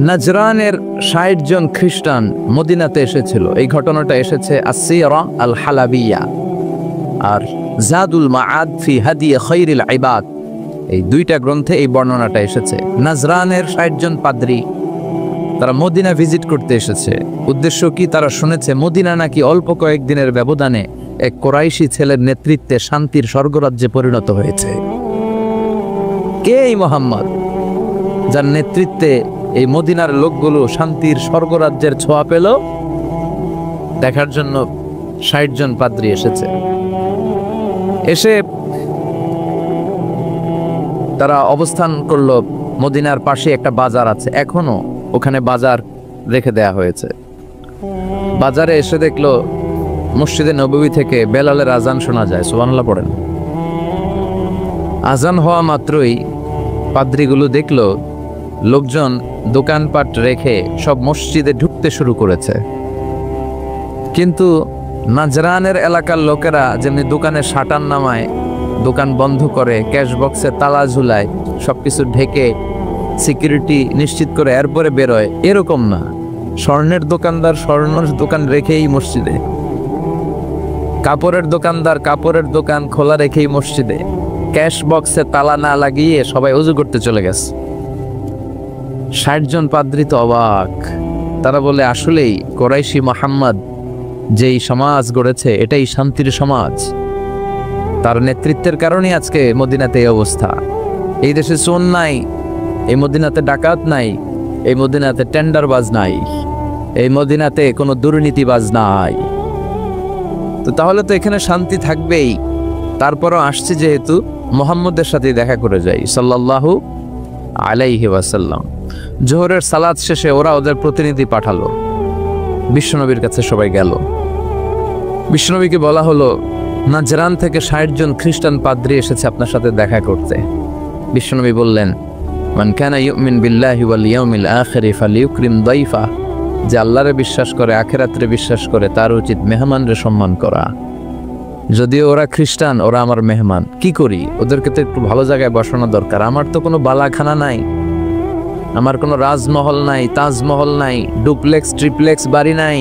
নাজরানের ৬০ জন খ্রিস্টান মদিনাতে এসেছিল। এই ঘটনাটা এসেছে আসসিরা আল হালাবিয়া আর জাদুল মাআদ ফি হাদি খায়রিল ইবাদ, এই দুইটা গ্রন্থে এই বর্ণনাটা এসেছে। নাজরানের ৬০ জন পাদ্রী তারা মদিনা ভিজিট করতে এসেছে। উদ্দেশ্য কি? তারা শুনেছে মদিনা নাকি অল্প কয়েকদিনের ব্যবধানে এক কোরাইশি ছেলের নেতৃত্বে শান্তির স্বর্গরাজ্যে পরিণত হয়েছে। কে এই মুহাম্মদ, যার নেতৃত্বে এই মদিনার লোকগুলো শান্তির স্বর্গরাজ্যের ছোঁয়া পেল? দেখার জন্য ৬০ জন পাদ্রী এসেছে। এসে তারা অবস্থান করলো মদিনার পাশে একটা বাজার আছে, এখনো ওখানে বাজার রেখে দেয়া হয়েছে। বাজারে এসে দেখলো মসজিদে নববী থেকে বেলালের আজান শোনা যায়। সুবহানাল্লাহ পড়েন। আজান হওয়া মাত্রই পাদ্রীগুলো দেখলো লোকজন দোকানপাট রেখে সব মসজিদে ঢুকতে শুরু করেছে। কিন্তু নাজরানের এলাকার লোকেরা যেমনি দোকানে শাটার নামায়, দোকান বন্ধ করে, ক্যাশ বক্সে তালা ঝুলায়, সবকিছু ঢেকে সিকিউরিটি নিশ্চিত করে এরপরে বেরোয়, এরকম না। স্বর্ণের দোকানদার স্বর্ণের দোকান রেখেই মসজিদে, কাপড়ের দোকানদার কাপড়ের দোকান খোলা রেখেই মসজিদে, ক্যাশ বক্সে তালা না লাগিয়ে সবাই ওযু করতে চলে গেছে। ৬০ জন পাদ্রী তো অবাক। তারা বলে, আসলেই কোরাইশি মুহাম্মদ যেই সমাজ গড়েছে এটাই শান্তির সমাজ। তার নেতৃত্বের কারণে আজকে মদিনাতে এই অবস্থা। এই দেশে চোর নাই, এই মদিনাতে ডাকাত নাই, এই মদিনাতে টেন্ডারবাজ নাই, এই মদিনাতে কোনো দুর্নীতিবাজ নাই। তো তাহলে তো এখানে শান্তি থাকবেই। তারপরও আসছে যেহেতু মুহাম্মদের সাথে দেখা করে যাই সাল্লাল্লাহু আলাইহি ওয়াসাল্লাম। জোহরের সালাত শেষে ওরা ওদের প্রতিনিধি পাঠালো, বিশ্বনবীর কাছে সবাই গেল। বিশ্বনবীকে বলা হলো, নাজরান থেকে ৬০ জন খ্রিস্টান পাদ্রী এসেছে আপনার সাথে দেখা করতে। বিশ্বনবী বললেন, মান কানা ইউমিন বিল্লাহি ওয়াল ইয়াউমিল আখিরি ফালিউকরিম দাইফা, যে আল্লাহরে বিশ্বাস করে, আখিরাতে বিশ্বাস করে, তার উচিত মেহমানরে সম্মান করা। যদিও ওরা খ্রিস্টান, ওরা আমার মেহমান, কি করি? ওদেরকে তো একটু ভালো জায়গায় বসানো দরকার। আমার তো কোনো বালাখানা নাই, আমার কোনো রাজমহল নাই, তাজমহল নাই, ডুপ্লেক্স ট্রিপ্লেক্স বাড়ি নাই,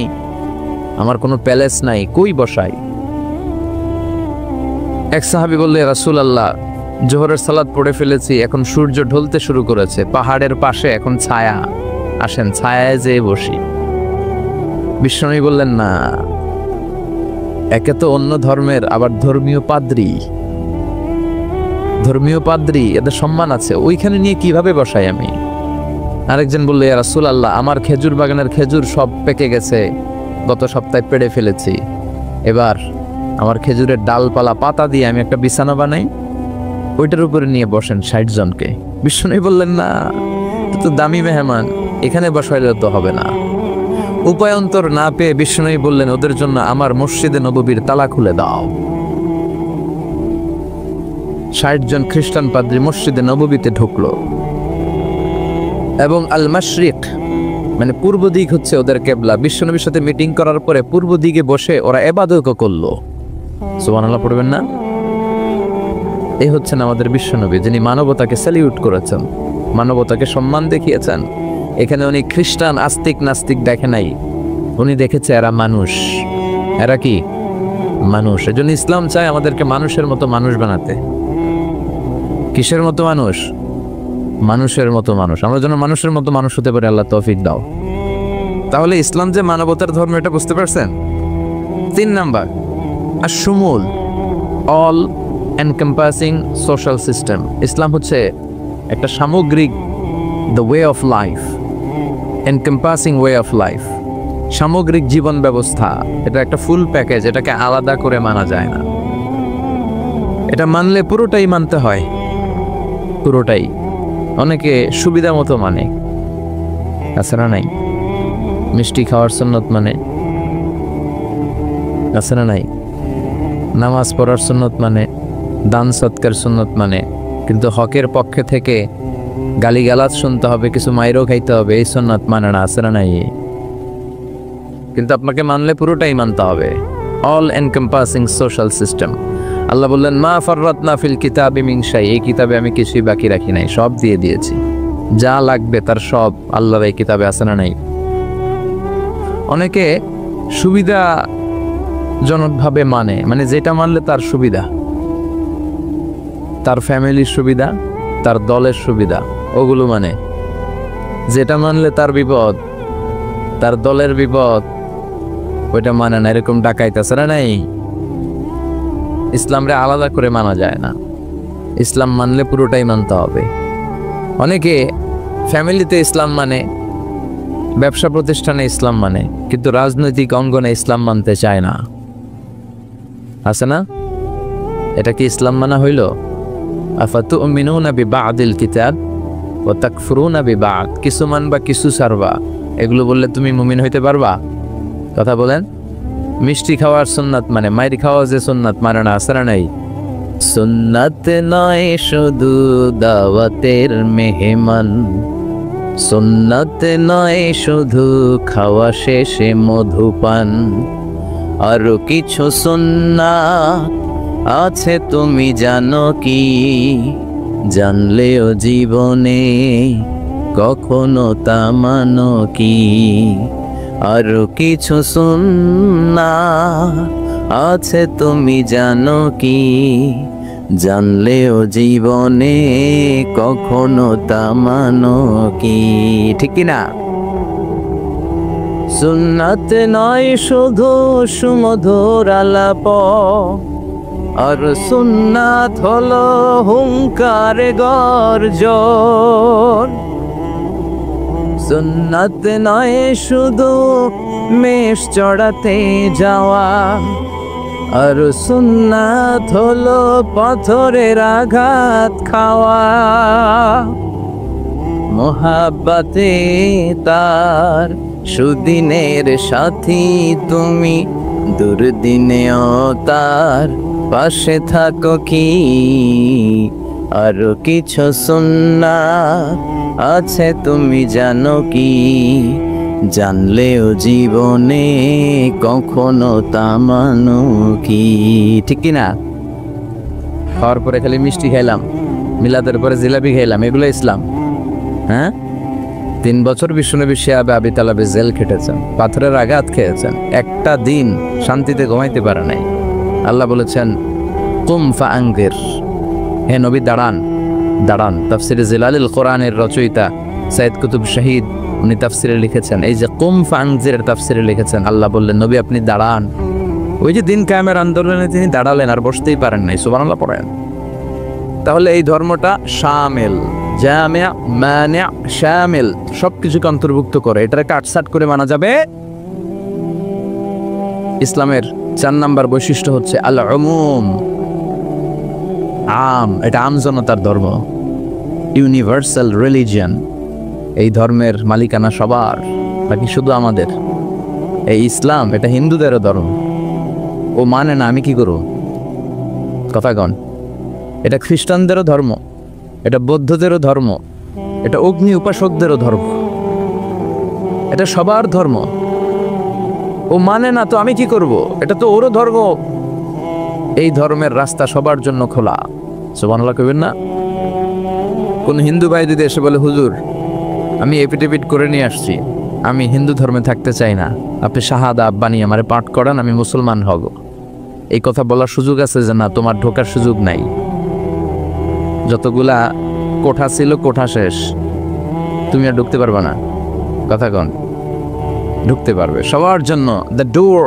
আমার কোনো প্যালেস নাই, কই বসাই? এক সাহাবী বললে, রাসূলুল্লাহ, জোহরের সালাত পড়ে ফেলেছি, এখন সূর্য ঢলতে শুরু করেছে, পাহাড়ের পাশে এখন ছায়া, আসেন ছায়ায় যেয়ে বসি। বিশ্বনবী বললেন, না, একে তো অন্য ধর্মের, আবার ধর্মীয় পাদ্রী, এদের সম্মান আছে, ওইখানে নিয়ে কিভাবে বসাই আমি? আরেকজন বললে, ইয়া রাসূলুল্লাহ, আমার খেজুর বাগানের খেজুর সব পেকে গেছে, গত সপ্তাহে পেড়ে ফেলেছি, এবার আমার খেজুরের ডালপালা পাতা দিয়ে আমি একটা বিছানা বানাই, ওইটার উপরে নিয়ে বসেন ৬০ জনকে। বিশ্বনবী বললেন, না, তো দামি মেহমান, এখানে বসাইলে তো হবে না। উপায়ন্তর না পেয়ে বিশ্বনবী বললেন, ওদের জন্য আমার মসজিদে নববীর তালা খুলে দাও। ৬০ জন খ্রিস্টান পাদ্রী মসজিদে নববীতে ঢুকলো এবং আল মাশরিক মানে পূর্ব দিক হচ্ছে ওদের কেবলা। বিশ্বনবীর সাথে মিটিং করার পরে পূর্ব দিকে বসে ওরা ইবাদত করলো। সুবহানাল্লাহ পড়বেন না? এই হচ্ছেন আমাদের বিশ্বনবী, যিনি মানবতাকে স্যালিউট করেছেন, মানবতাকে সম্মান দেখিয়েছেন। এখানে উনি খ্রিস্টান আস্তিক নাস্তিক দেখে নাই, উনি দেখেছে এরা মানুষ। এরা কি মানুষ। এজন্য ইসলাম চায় আমাদেরকে মানুষের মতো মানুষ বানাতে। কিসের মতো মানুষ? মানুষের মতো মানুষ। আমরা যেন মানুষের মতো মানুষ হতে পারি, আল্লাহ তৌফিক দাও। তাহলে ইসলাম যে মানবতার ধর্ম, এটা বুঝতে পারছেন? ৩ নাম্বার, আশ-শুমুল, অল এনকম্পাসিং সোশ্যাল সিস্টেম। ইসলাম হচ্ছে একটা সামগ্রিক, the way of life, encompassing way of life, সামগ্রিক জীবন ব্যবস্থা। এটা একটা ফুল প্যাকেজ, এটাকে আলাদা করে মানা যায় না। এটা মানলে পুরোটাই মানতে হয়, পুরোটাই। অনেকে সুবিধা মতো মানে, আছে না নাই? মিষ্টি খাওয়ার সুন্নত মানে, আছে না নাই? নামাজ পড়ার সুন্নত মানে, দান সৎকার সুন্নত মানে, কিন্তু হকের পক্ষে থেকে গালিগালাজ শুনতে হবে, কিছু মাইরও খাইতে হবে, এই সুন্নত মানে না, আছে না নাই? কিন্তু আপনাকে মানলে পুরোটাই মানতে হবে, অল এনকম্পাসিং সোশ্যাল সিস্টেম। আল্লাহ বললেন, মা ফাররাতনা ফিল কিতাবি মিন শাই, এই কিতাবে আমি কিছুই বাকি রাখি নাই, সব দিয়ে দিয়েছি। যা লাগবে তার সব আল্লাহর এই কিতাবে আছে না নাই? অনেকে সুবিধাজনকভাবে মানে যেটা মানলে তার সুবিধা, তার ফ্যামিলির সুবিধা, তার দলের সুবিধা, ওগুলো মানে। যেটা মানলে তার বিপদ, তার দলের বিপদ, ওইটা মানে না। এরকম ডাকাইত আছে না নাই? ইসলামরে আলাদা করে মানা যায় না। ইসলাম মানলে পুরোটাই মানতে হবে। অনেকে ফ্যামিলিতে ইসলাম মানে, ব্যবসা প্রতিষ্ঠানে ইসলাম মানে, কিন্তু রাজনৈতিক অঙ্গনে ইসলাম মানতে চায় না। আছে না? এটা কি ইসলাম মানা হইল? আফাতুমিনুনা বিবাদিল কিতাব ওয়া তাকফুরুনা বিবাদ। কিছু মানবা কিছু ছাড়বা, এগুলো বললে তুমি মুমিন হইতে পারবা? কথা বলেন। মিষ্টি খাওয়ার সুন্নাত মানে, মাইর খাওয়া যে সুন্নাত মানে না, আছে না নাই? সুন্নাত নয় শুধু দাওয়াতের মেহমান, সুন্নাত নয় শুধু খাওয়া শেষে মধুপান, আরো কিছু সুন্নাত আছে তুমি জানো কি? জানলেও জীবনে কখনো তা মানো কি? আরো কিছু সুন্নাত আছে তুমি জানো কি? জানলেও জীবনে কখনো তা মানো কি? ঠিক কিনা? সুন্নাত নয় শুধু সুমধুর আলাপ, আর সুন্নাত হলো হুঙ্কার গর্জন। সুন্নাত নয় শুধু মেষ চড়াতে যাওয়া, আর সুন্নাত হলো পাথরের আঘাত খাওয়া। মোহাব্বতে তার সুদিনের সাথী তুমি, দুর্দিনেও তার পাশে থাকো কি? আরো কিছু সুন্নাত আছে তুমি জানো কি? জানলেও জীবনে কখনো তা মানো কি? ঠিক কিনা? খাওয়ার পরে খালি মিষ্টি খাইলাম, মিলাদের পরে জিলাপি খাইলাম, এগুলো ইসলাম? হ্যাঁ, 3 বছর বিশ্বনবী শিহাবে আবি তালেবে জেল খেটেছেন, পাথরের আঘাত খেয়েছেন, একটা দিন শান্তিতে ঘুমাইতে পারে নাই। আল্লাহ বলেছেন কুম ফাআনজির, হে নবী দাঁড়ান, দাঁড়ান। তাফসিরে জিলালিল কোরআনের রচয়িতা সাইয়েদ কুতুব শহীদ উনি তাফসিরে লিখেছেন, এই যে কুম ফাআনজিরের তাফসিরে লিখেছেন, আল্লাহ বললেন নবী আপনি দাঁড়ান। ওই যে দিন কায়েমের আন্দোলনে তিনি দাঁড়ালেন, আর বসতেই পারেন নাই। সুবহানাল্লাহ পড়েন। তাহলে এই ধর্মটা শামিল, জামিয়া, মানি', শামিল, সবকিছুকে অন্তর্ভুক্ত করে। এটারে কাটছাট করে মানা যাবে? ইসলামের 4 নাম্বার বৈশিষ্ট্য হচ্ছে আল উমুম, আম। এটা আম জনতার ধর্ম, ইউনিভার্সাল রিলিজিয়ন। এই ধর্মের মালিকানা সবার, বাকি শুধু আমাদের। এই ইসলাম এটা হিন্দুদেরও ধর্ম। ও মানে না, আমি কি করব? কথা কন। এটা খ্রিস্টানদেরও ধর্ম, এটা বৌদ্ধদেরও ধর্ম, এটা অগ্নি উপাসকদেরও ধর্ম, এটা সবার ধর্ম। ও মানে না তো আমি কি করব? এটা তো ওরও ধর্ম। এই ধর্মের রাস্তা সবার জন্য খোলা। সুবহানাল্লাহ কইবেন না? কোন হিন্দু ভাই যদি এসে বলে হুজুর আমি এপিডেভিট করে নিয়ে আসছি, আমি হিন্দু ধর্মে থাকতে চাই না, আপনি শাহাদা বানিয়ে আমারে পাঠ করান, আমি মুসলমান হব, এই কথা বলার সুযোগ আছে? যে না, তোমার ঢোকার সুযোগ নাই। যতগুলা কোঠা ছিল কোঠা শেষ, তুমি আর ঢুকতে পারবে না। কথা কন। ঢুকতে পারবে সবার জন্য। The door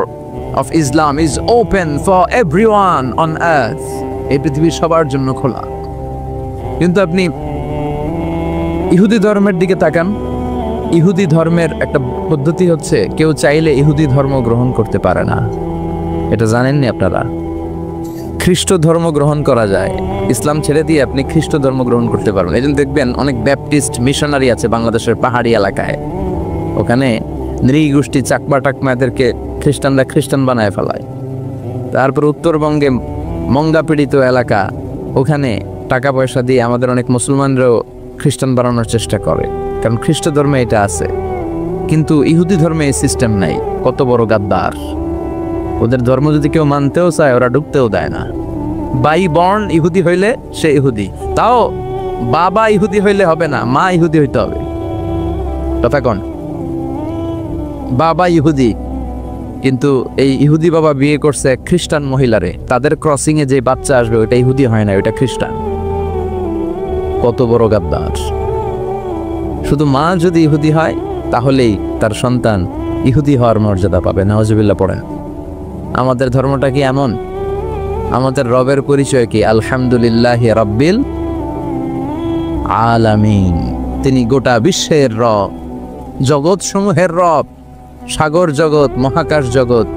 of Islam is open for everyone on earth. এই পৃথিবীর সবার জন্য খোলা। কিন্তু আপনি ইহুদি ধর্মের দিকে তাকান। ইহুদি ধর্মের একটা পদ্ধতি হচ্ছে, কেউ চাইলে ইহুদি ধর্ম গ্রহণ করতে পারে না। এটা জানেননি আপনারা? খ্রিস্ট ধর্ম গ্রহণ করা যায়, ইসলাম ছেড়ে দিয়ে আপনি খ্রিস্ট ধর্ম গ্রহণ করতে পারবেন। এই জন্য দেখবেন অনেক ব্যাপটিস্ট মিশনারি আছে বাংলাদেশের পাহাড়ি এলাকায়, ওখানে নৃগোষ্ঠী চাকমা টাকমাদেরকে খ্রিস্টানরা খ্রিস্টান বানায় ফেলায়। তারপর উত্তরবঙ্গে মঙ্গা পীড়িত এলাকা, ওখানে টাকা পয়সা দিয়ে আমাদের অনেক মুসলমানরাও খ্রিস্টান বানানোর চেষ্টা করে, কারণ খ্রিস্ট ধর্মে এটা আছে। কিন্তু ইহুদি ধর্মে এই সিস্টেম নাই। কত বড় গাদ্দার! ওদের ধর্ম যদি কেউ মানতেও চায়, ওরা ঢুকতেও দেয় না। বাই বর্ন ইহুদি হইলে সে ইহুদি। তাও বাবা ইহুদি হইলে হবে না, মা ইহুদি হইতে হবে। কথা কোন? বাবা ইহুদি, কিন্তু এই ইহুদি বাবা বিয়ে করছে এক খ্রিস্টান মহিলারে, তাদের ক্রসিং এ যে বাচ্চা আসবে ওটা ইহুদি হয় না, ওটা খ্রিস্টান। কত বড় গাদ্দার! শুধু মা যদি ইহুদি হয় তাহলেই তার সন্তান ইহুদি হওয়ার মর্যাদা পাবে। নাউজুবিল্লাহ পড়েন। আমাদের ধর্মটা কি এমন? আমাদের রবের পরিচয় কি? আলহামদুলিল্লাহি রাব্বিল আলামিন। তিনি গোটা বিশ্বের রব, জগৎ সমূহের রব। সাগর জগৎ, মহাকাশ জগৎ,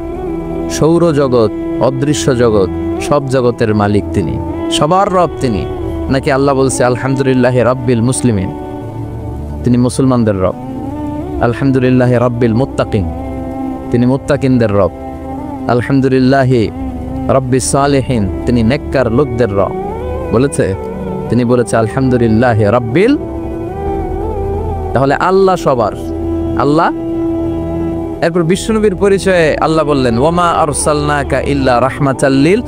সৌর জগৎ, অদৃশ্য জগৎ, সব জগতের মালিক তিনি, সবার রব তিনি। নাকি আল্লাহ বলছে আলহামদুলিল্লাহি রাব্বিল মুসলিমিন, তিনি মুসলমানদের রব। আলহামদুলিল্লাহি রাব্বিল মুত্তাকিন, তিনি মুত্তাকিনদের রব। আলহামদুলিল্লাহি রাব্বিস সালিহিন, তিনি নেককার লোকদের রব। বলেছে? তিনি বলেছে আলহামদুলিল্লাহি রাব্বিল। তাহলে আল্লাহ সবার আল্লাহ। এরপর বিশ্বনবীর পরিচয়ে আল্লাহ বললেন ওয়ামা আরসালনাকা ইল্লা রাহমাতাল লিল,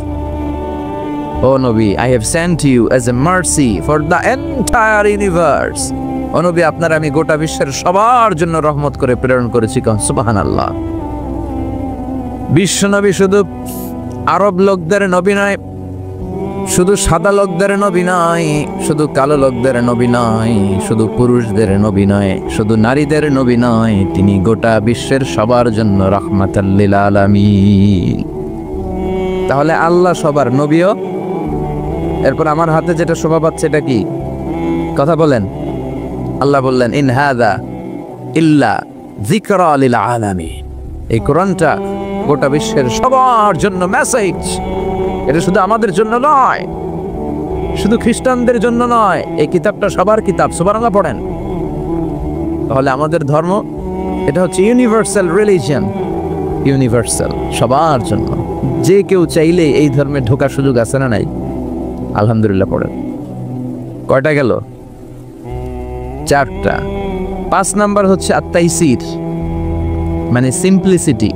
ও নবী, I have sent you as a mercy for the entire universe. ও নবী, আপনার আমি গোটা বিশ্বের সবার জন্য রহমত করে প্রেরণ করেছি। কোন সুবহানাল্লাহ। বিশ্বনবী শুধু আরব লোকদের নবী নয়, শুধু সাদা লোকদের নবী নয়, শুধু কালো লোকদের নবী নয়, শুধু পুরুষদের নবী নয়, শুধু নারীদের নবী নয়, তিনি গোটা বিশ্বের সবার জন্য রাহমাতাল লিল আলামিন। তাহলে আল্লাহ সবার নবীও। এরপর আমার হাতে যেটা শোভা পাচ্ছে এটা কি? কথা বলেন। আল্লাহ বললেন ইন হাযা ইল্লা যিকরা লিল আলামিন। এই কোরআনটা গোটা বিশ্বের সবার জন্য মেসেজ। এটা শুধু আমাদের জন্য নয়, শুধু খ্রিস্টানদের জন্য নয়, এই কিতাবটা সবার কিতাব। সুবহানাল্লাহ পড়েন। তাহলে আমাদের ধর্ম এটা হচ্ছে ইউনিভার্সাল রিলিজিয়ন, ইউনিভার্সাল, সবার জন্য। যে কেউ চাইলে এই ধর্মে ঢোকার সুযোগ আছে না নাই? আলহামদুলিল্লাহ পড়েন। কয়টা গেল? 4টা। 5 নাম্বার হচ্ছে আত-তাইসির, মানে সিম্পলিসিটি,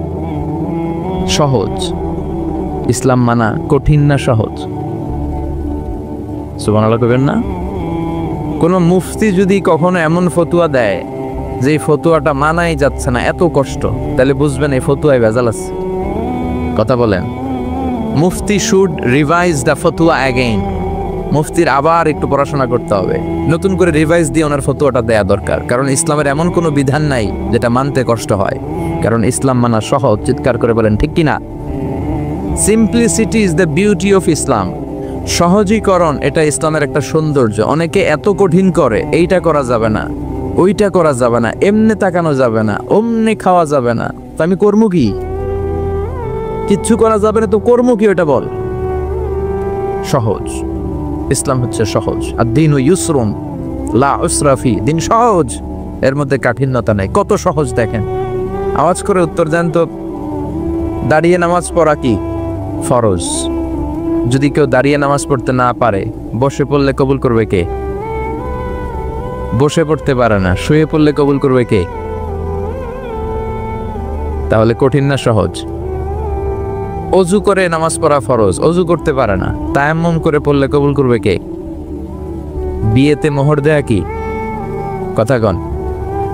সহজ। ইসলাম মানা কঠিন না সহজ? সুবহানাল্লাহ কইবেন না? কোন মুফতি যদি কখনো এমন ফতোয়া দেয় যে ফতোয়াটা মানাই যাচ্ছে না, এত কষ্ট, তাহলে বুঝবেন এই ফতোয়ায় ভেজাল আছে। কথা বলেন। মুফতি শুড রিভাইজ দ্য ফতোয়া অ্যাগেইন। মুফতির আবার একটু পড়াশোনা করতে হবে, নতুন করে রিভাইজ দিয়ে ওনার ফতোয়াটা দেয়া দরকার। কারণ ইসলামের এমন কোনো বিধান নাই যেটা মানতে কষ্ট হয়, কারণ ইসলাম মানা সহজ। চিৎকার করে বলেন ঠিক কিনা? Simplicity is the beauty of Islam. সহজীকরণ এটা ইসলামের একটা সৌন্দর্য। অনেকে এত কঠিন করে, এইটা করা যাবে না, ওইটা করা যাবে না, এমনি তাকানো যাবে না, অমনি খাওয়া যাবে না, তো আমি কর্ম কি? কিচ্ছু করা যাবে না তো কর্ম কি? ওটা বল। সহজ। ইসলাম হচ্ছে সহজ। আদ-দীনু ইউসরুন লা উসরা ফি। দিন সহজ, এর মধ্যে কাঠিন্যতা নেই। কত সহজ দেখেন। আওয়াজ করে উত্তর দেন তো, দাঁড়িয়ে নামাজ পড়া কি ফরজ? যদি কেউ দাঁড়িয়ে নামাজ পড়তে না পারে, বসে পড়লে কবুল করবে কে? বসে পড়তে পারে না, শুয়ে পড়লে কবুল করবে কে? তাহলে কঠিন না সহজ? অজু করে নামাজ পড়া ফরজ, অজু করতে পারে না, তায়াম্মুম করে পড়লে কবুল করবে কে? বিয়েতে মোহর দেয়া কি? কথা কন।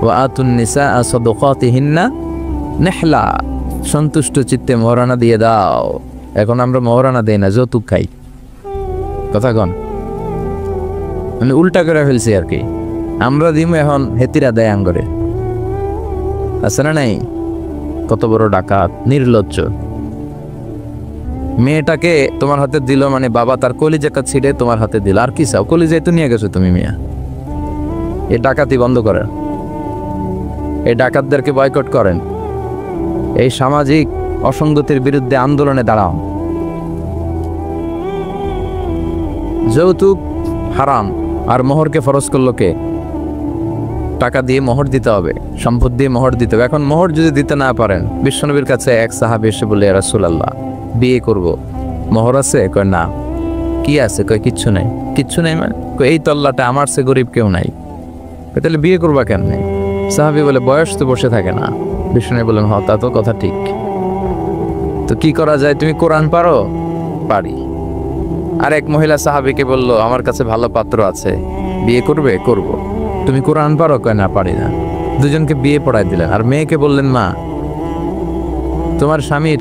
ওয়া আতুন নিসা সাদাকাতিহিন্না নিহলা। সন্তুষ্ট চিত্তে মোহরানা দিয়ে দাও। এখন আমরা মোহরানা দেই না, যৌতুক খাই। কথা কন। মানে উল্টা করে ফেলছি আর কি। আমরা দিম, এখন হেতিরা দেয় আঙ্গরে। আছে না নাই? কত বড় ডাকাত, নির্লজ্জ। মেয়েটাকে তোমার হাতে দিল, মানে বাবা তার কলিজাটা ছিঁড়ে তোমার হাতে দিল। আর কি চাও? কলিজায় তো নিয়ে গেছো তুমি মিয়া। এই ডাকাতি বন্ধ করেন, এই ডাকাতদেরকে বয়কট করেন, এই সামাজিক অসঙ্গতির বিরুদ্ধে আন্দোলনে দাঁড়াও। যৌতুক হারাম, আর মোহরকে ফরজ করলো কে? টাকা দিয়ে মোহর দিতে হবে, সম্পদ দিয়ে মোহর দিতে হবে। এখন মোহর যদি দিতে না পারেন, বিশ্বনবীর কাছে এক সাহাবী এসে বলে, ইয়া রাসূলুল্লাহ, বিয়ে করব, মোহর আছে? কয় না। কি আছে? কয় কিচ্ছু নাই। কিচ্ছু নাই মানে? কয় এই তল্লাটা আমার সে গরিব কেউ নাই। তাহলে বিয়ে করবা কেমনে? সাহাবী বলে, বয়স তো বসে থাকে না। বিষ্ণু বলেন, হ তা তো কথা ঠিক, তো কি করা যায়? তুমি কোরআন পারো? পারি। আর এক মহিলা সাহাবীকে বলল, আমার কাছে ভালো পাত্র আছে, বিয়ে করবে? করব। তুমি কোরআন পারো? কয় না, পারি না। দুজনকে বিয়ে পড়াই দিলেন। আর মেয়েকে বললেন, মা, তোমার স্বামীর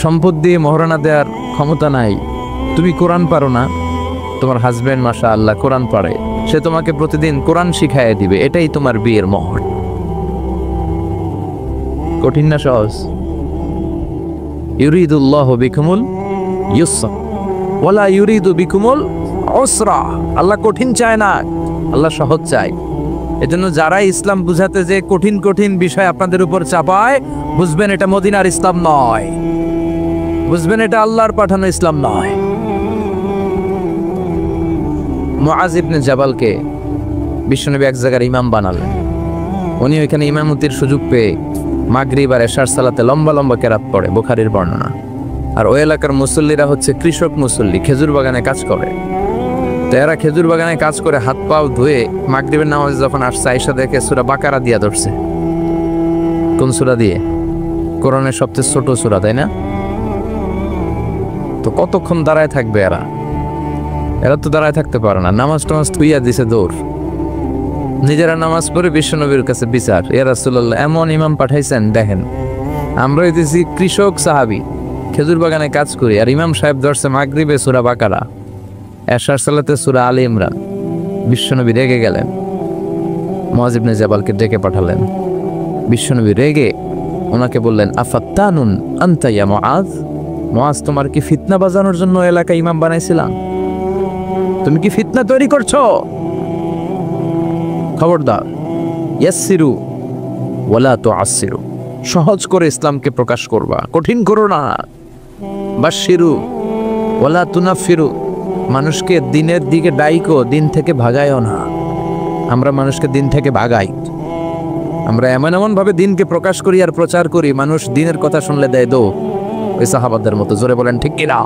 সম্পদ দিয়ে মহারণা দেওয়ার ক্ষমতা নাই, তুমি কোরআন পারো না, তোমার হাজবেন্ড মাশাআল্লাহ কোরআন পারে, সে তোমাকে প্রতিদিন কোরআন শিখাইয়া দিবে, এটাই তোমার বিয়ের মোহর। কঠিন না সহজ? ইউরিদুল্লাহু বিকুমুল ইউসরা ওয়ালা ইউরিদু বিকুমুল উসরা। আল্লাহ কঠিন চায় না, আল্লাহ সহজ চায়। এজন্য যারা ইসলাম বুঝাতে যে কঠিন কঠিন বিষয় আপনাদের উপর চাপায়, বুঝবেন এটা মদিনার ইসলাম নয়, বুঝবেন এটা আল্লাহর পাঠানো ইসলাম নয়। মুআজ ইবনে জাবালকে বিশ্বনবী এক জায়গার ইমাম বানালেন। উনি ওইখানে ইমামতির সুযোগ পেয়ে মাগরিব আর এশার সালাতে লম্বা লম্বা কেরাত পড়ে, বুখারীর বর্ণনা। আর ওই এলাকার মুসল্লিরা হচ্ছে কৃষক মুসল্লি, খেজুর বাগানে কাজ করে। তো এরা খেজুর বাগানে কাজ করে হাত পাও ধুয়ে মাগরিবের নামাজে যখন আসছে, আয়েশা দেখে সূরা বাকারা দিয়া ধরছে। কোন সূরা দিয়ে? কোরআনের সবচেয়ে ছোট সূরা, তাই না? তো কতক্ষণ দাঁড়ায় থাকবে এরা? এরা তো দাঁড়ায় থাকতে পারে না। নামাজ টামাজ থুইয়া দিছে দৌড়। নিজেরা নামাজ পড়ে বিশ্বনবীর কাছে বিচার, ইয়া রাসূলুল্লাহ, এমন ইমাম পাঠাইছেন, দেখেন আমরা হইতেছি কৃষক সাহাবী, খেজুর বাগানে কাজ করি, আর ইমাম সাহেব ধরছে মাগরিবে সূরা বাকারা, এশার সালাতে সূরা আলে ইমরান। বিশ্বনবী রেগে গেলেন, মুআজ ইবনে জাবালকে ডেকে পাঠালেন। বিশ্বনবী রেগে ওনাকে বললেন, আফাত্তানুন আনতা ইয়া মুআজ, মুআজ তোমার কি ফিতনা বাজানোর জন্য এলাকায় ইমাম বানাইছিলাম? তুমি কি ফিতনা তৈরি করছো? খবরদার, ইয়াসসিরু ওয়ালা তুআসসিরু, সহজ করে ইসলামকে প্রকাশ করবা, কঠিন করো না। বাশশিরু ওয়ালা তুনাফিরু, মানুষকে দিনের দিকে ডাইকো, দিন থেকে ভাগায়ও না। আমরা মানুষকে দিন থেকে ভাগাই, আমরা এমন এমন ভাবে দিনকে প্রকাশ করি আর প্রচার করি, মানুষ দিনের কথা শুনলে দেয় দো, ওই সাহাবাদের মতো। জোরে বলেন ঠিক কিনা?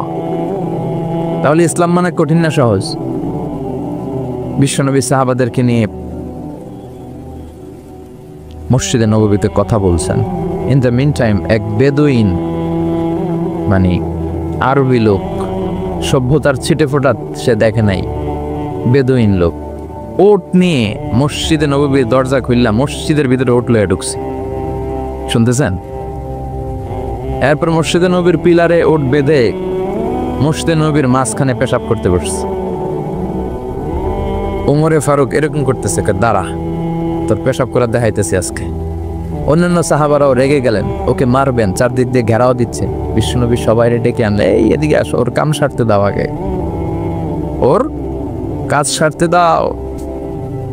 তাহলে ইসলাম মানে কঠিন না সহজ? বিশ্বনবী সাহাবাদেরকে নিয়ে মসজিদে নববীতে কথা বলছেন। ইন দ্য মিন টাইম এক বেদুইন, মানে আরবি লোক, সভ্যতার ছিটে ফোটা সে দেখে নাই, বেদুইন লোক, ওট নিয়ে মসজিদে নববীর দরজা খুললা মসজিদের ভিতরে ওট লয়ে ঢুকছে। শুনতেছেন? এরপর মসজিদে নবীর পিলারে ওট বেঁধে মসজিদে নবীর মাঝখানে পেশাব করতে বসছে। উমরে ফারুক এরকম করতেছে, দাঁড়া, তোর পেশাব করা দেখাইতেছি আজকে। অন্যান্য সাহাবারাও রেগে গেলেন, ওকে মারবেন, চারদিক দিয়ে ঘেরাও দিচ্ছে। বিশ্বনবী সবাই ডেকে আনলে, এই এদিকে আসো, ওর কাম সারতে দাও, আগে ওর কাজ সারতে দাও।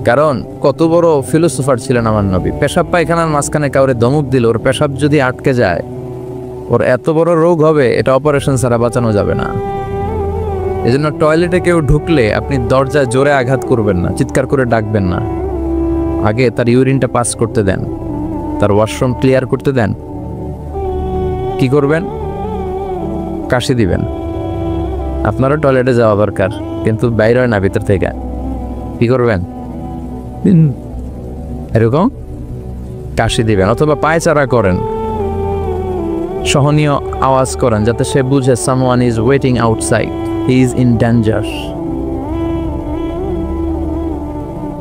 কারণ কত বড় ফিলোসোফার ছিলেন আমার নবী। পেশাব পায়খানার মাঝখানে কাউরে ধমক দিল, ওর পেশাব যদি আটকে যায়, ওর এত বড় রোগ হবে, এটা অপারেশন ছাড়া বাঁচানো যাবে না। এজন্য টয়লেটে কেউ ঢুকলে আপনি দরজায় জোরে আঘাত করবেন না, চিৎকার করে ডাকবেন না। আগে তার ইউরিনটা পাস করতে দেন, তার ওয়াশরুম ক্লিয়ার করতে দেন। কি করবেন? কাশি দিবেন। আপনারও টয়লেটে যাওয়া দরকার, কিন্তু বাইরে হয় না, ভিতর থেকে। কি করবেন? এরকম কাশি দিবেন, অথবা পায়চারা করেন, সহনীয় আওয়াজ করেন, যাতে সে বুঝে someone is waiting outside, he is in danger,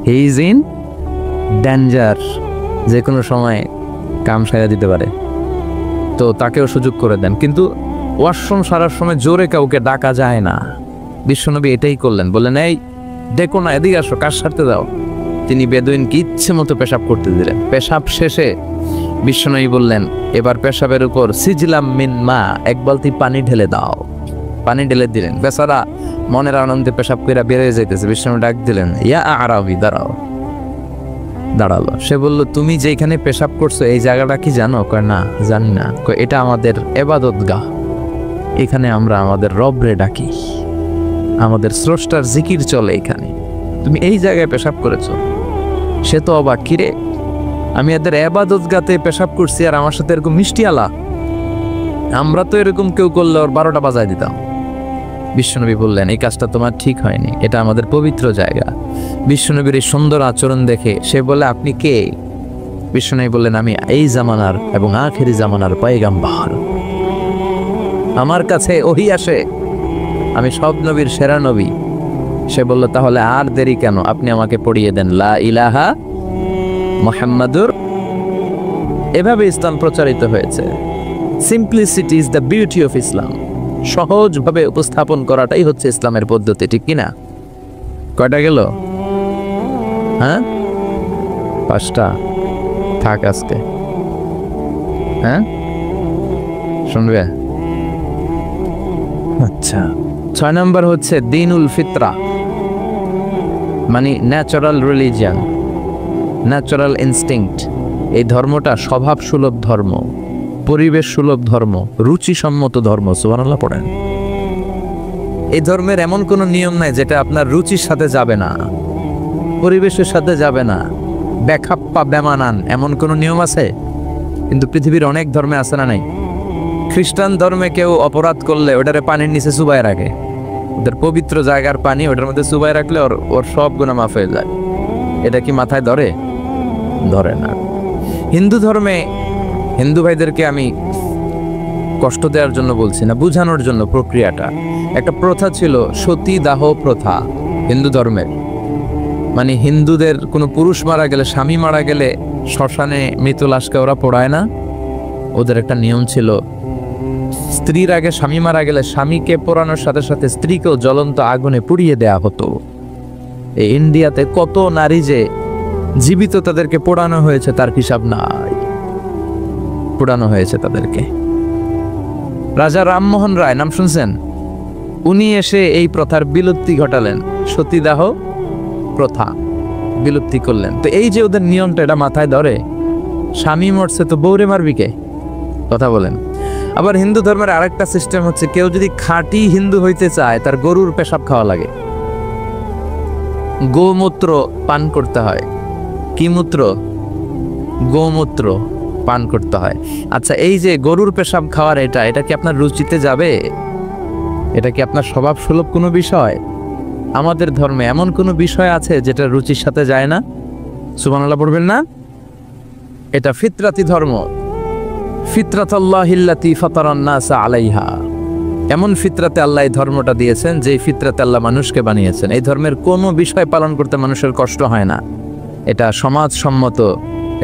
he is in danger, যে কোনো সময় কাম সারা দিতে পারে। তো তাকেও সুযোগ করে দেন, কিন্তু ওয়াশরুম সারার সময় জোরে কাউকে ডাকা যায় না। বিশ্বনবী এটাই করলেন, বললেন, এই দেখো না, এদিকে আসো, কাজ সারতে দাও। তিনি বেদুইনকে ইচ্ছে মতো পেশাব করতে দিলেন। পেশাব শেষে বিশ্বনবী বললেন, এবার পেশাবের উপর সিজলাম মিন মা, এক বালতি পানি ঢেলে দাও। পানি ঢেলে দিলেন। বেচারা মনের আনন্দে পেশাব করে বেরিয়ে যাইতেছে। বিশ্বনবী ডাক দিলেন, ইয়া আরাবি, দাঁড়াও। দাঁড়ালো। সে বলল, তুমি যেখানে পেশাব করছো এই জায়গাটা কি জানো? কয় না, জানি না। কয়, এটা আমাদের ইবাদতগাহ, এখানে আমরা আমাদের রবরে ডাকি, আমাদের স্রষ্টার জিকির চলে এখানে, তুমি এই জায়গায় পেশাব করেছো। সে তো অবাক, কিরে, আমি এদের ইবাদতগাতে পেশাব করছি আর আমার সাথে এরকম মিষ্টি আলা? আমরা তো এরকম কেউ করলে ওর 12টা বাজায় দিতাম। বিশ্বনবী বললেন, এই কাজটা তোমার ঠিক হয়নি, এটা আমাদের পবিত্র জায়গা। বিশ্বনবীর এই সুন্দর আচরণ দেখে সে বলে, আপনি কে? বিশ্বনবী বললেন, আমি এই জামানার এবং আখেরি জামানার পয়গাম্বর, আমার কাছে ওহী আসে, আমি সব নবীর সেরা নবী, সে বলল, তাহলে আর দেরি কেন, আপনি আমাকে পড়িয়ে দেন লা ইলাহা মুহাম্মাদুর। এভাবে ইসলাম প্রচারিত হয়েছে। Simplicity is the beauty of Islam. সহজভাবে উপস্থাপন করাটাই হচ্ছে ইসলামের পদ্ধতি, ঠিক কিনা? কয়টা গেল? হ্যাঁ, 5টা। থাক আজকে। হ্যাঁ, শুনবে? আচ্ছা, 6 নম্বর হচ্ছে দ্বীনুল ফিতরা, মানে ন্যাচারাল রিলিজিয়ান, ন্যাচারাল ইনস্টিংক্ট। এই ধর্মটা স্বভাব সুলভ ধর্ম, পরিবেশ সুলভ ধর্ম, রুচিসম্মত ধর্ম। সুবহানাল্লাহ পড়েন। এই ধর্মের এমন কোনো নিয়ম নাই যেটা আপনার রুচির সাথে যাবে না, পরিবেশের সাথে যাবে না, বেখাপ্পা বেমানান এমন কোনো নিয়ম আছে? কিন্তু পৃথিবীর অনেক ধর্মে আছে না নাই? খ্রিস্টান ধর্মে কেউ অপরাধ করলে ওটারে পানির নিচে চুবাই রাখে, ওদের পবিত্র জায়গার পানি ওটার মধ্যে চুবাই রাখলে ওর সব গুনাহ মাফ হয়ে যায়। এটা কি মাথায় ধরে? ধরে না। হিন্দু ধর্মে, হিন্দু ভাইদেরকে আমি কষ্ট দেওয়ার জন্য বলছি না, বুঝানোর জন্য। প্রক্রিয়াটা একটা প্রথা ছিল, সতী দাহ প্রথা হিন্দু ধর্মের। মানে হিন্দুদের কোনো পুরুষ মারা গেলে, স্বামী মারা গেলে শ্মশানে মৃত লাশকে ওরা পোড়ায় না। ওদের একটা নিয়ম ছিল, স্ত্রীর আগে স্বামী মারা গেলে স্বামীকে পোড়ানোর সাথে সাথে স্ত্রীকেও জ্বলন্ত আগুনে পুড়িয়ে দেয়া হতো। এই ইন্ডিয়াতে কত নারী যে জীবিত তাদেরকে পোড়ানো হয়েছে তার হিসাব নাই, পোড়ানো হয়েছে তাদেরকে। রাজা রামমোহন রায় নাম শুনছেন? উনি এসে এই প্রথার বিলুপ্তি ঘটালেন, সতীদাহ প্রথা বিলুপ্তি করলেন। তো এই যে ওদের নিয়মটা, এটা মাথায় ধরে? স্বামী মরছে তো বউরে মারবি কে? কথা বলেন। আবার হিন্দু ধর্মের আরেকটা সিস্টেম হচ্ছে, কেউ যদি খাঁটি হিন্দু হইতে চায় তার গরুর পেশাব খাওয়া লাগে, গোমূত্র পান করতে হয়। কি মূত্র? গোমূত্র পান করতে হয়। আচ্ছা, এই যে গরুর পেশাব খাওয়ার এটা কি আপনার রুচিতে যাবে? এটা কি আপনার স্বভাব সুলভ কোনো বিষয়? আমাদের ধর্মে এমন কোনো বিষয় আছে যেটা রুচির সাথে যায় না? সুবহানাল্লাহ পড়বেন না? এটা ফিতরাতি ধর্ম। ফিতরাতাল্লাহিল্লাতী ফাতারান নাসা আলাইহা। এমন ফিতরাতে আল্লাহ এই ধর্মটা দিয়েছেন, যে ফিতরাতে আল্লাহ মানুষকে বানিয়েছেন। এই ধর্মের কোনো বিষয় পালন করতে মানুষের কষ্ট হয় না। এটা সমাজসম্মত,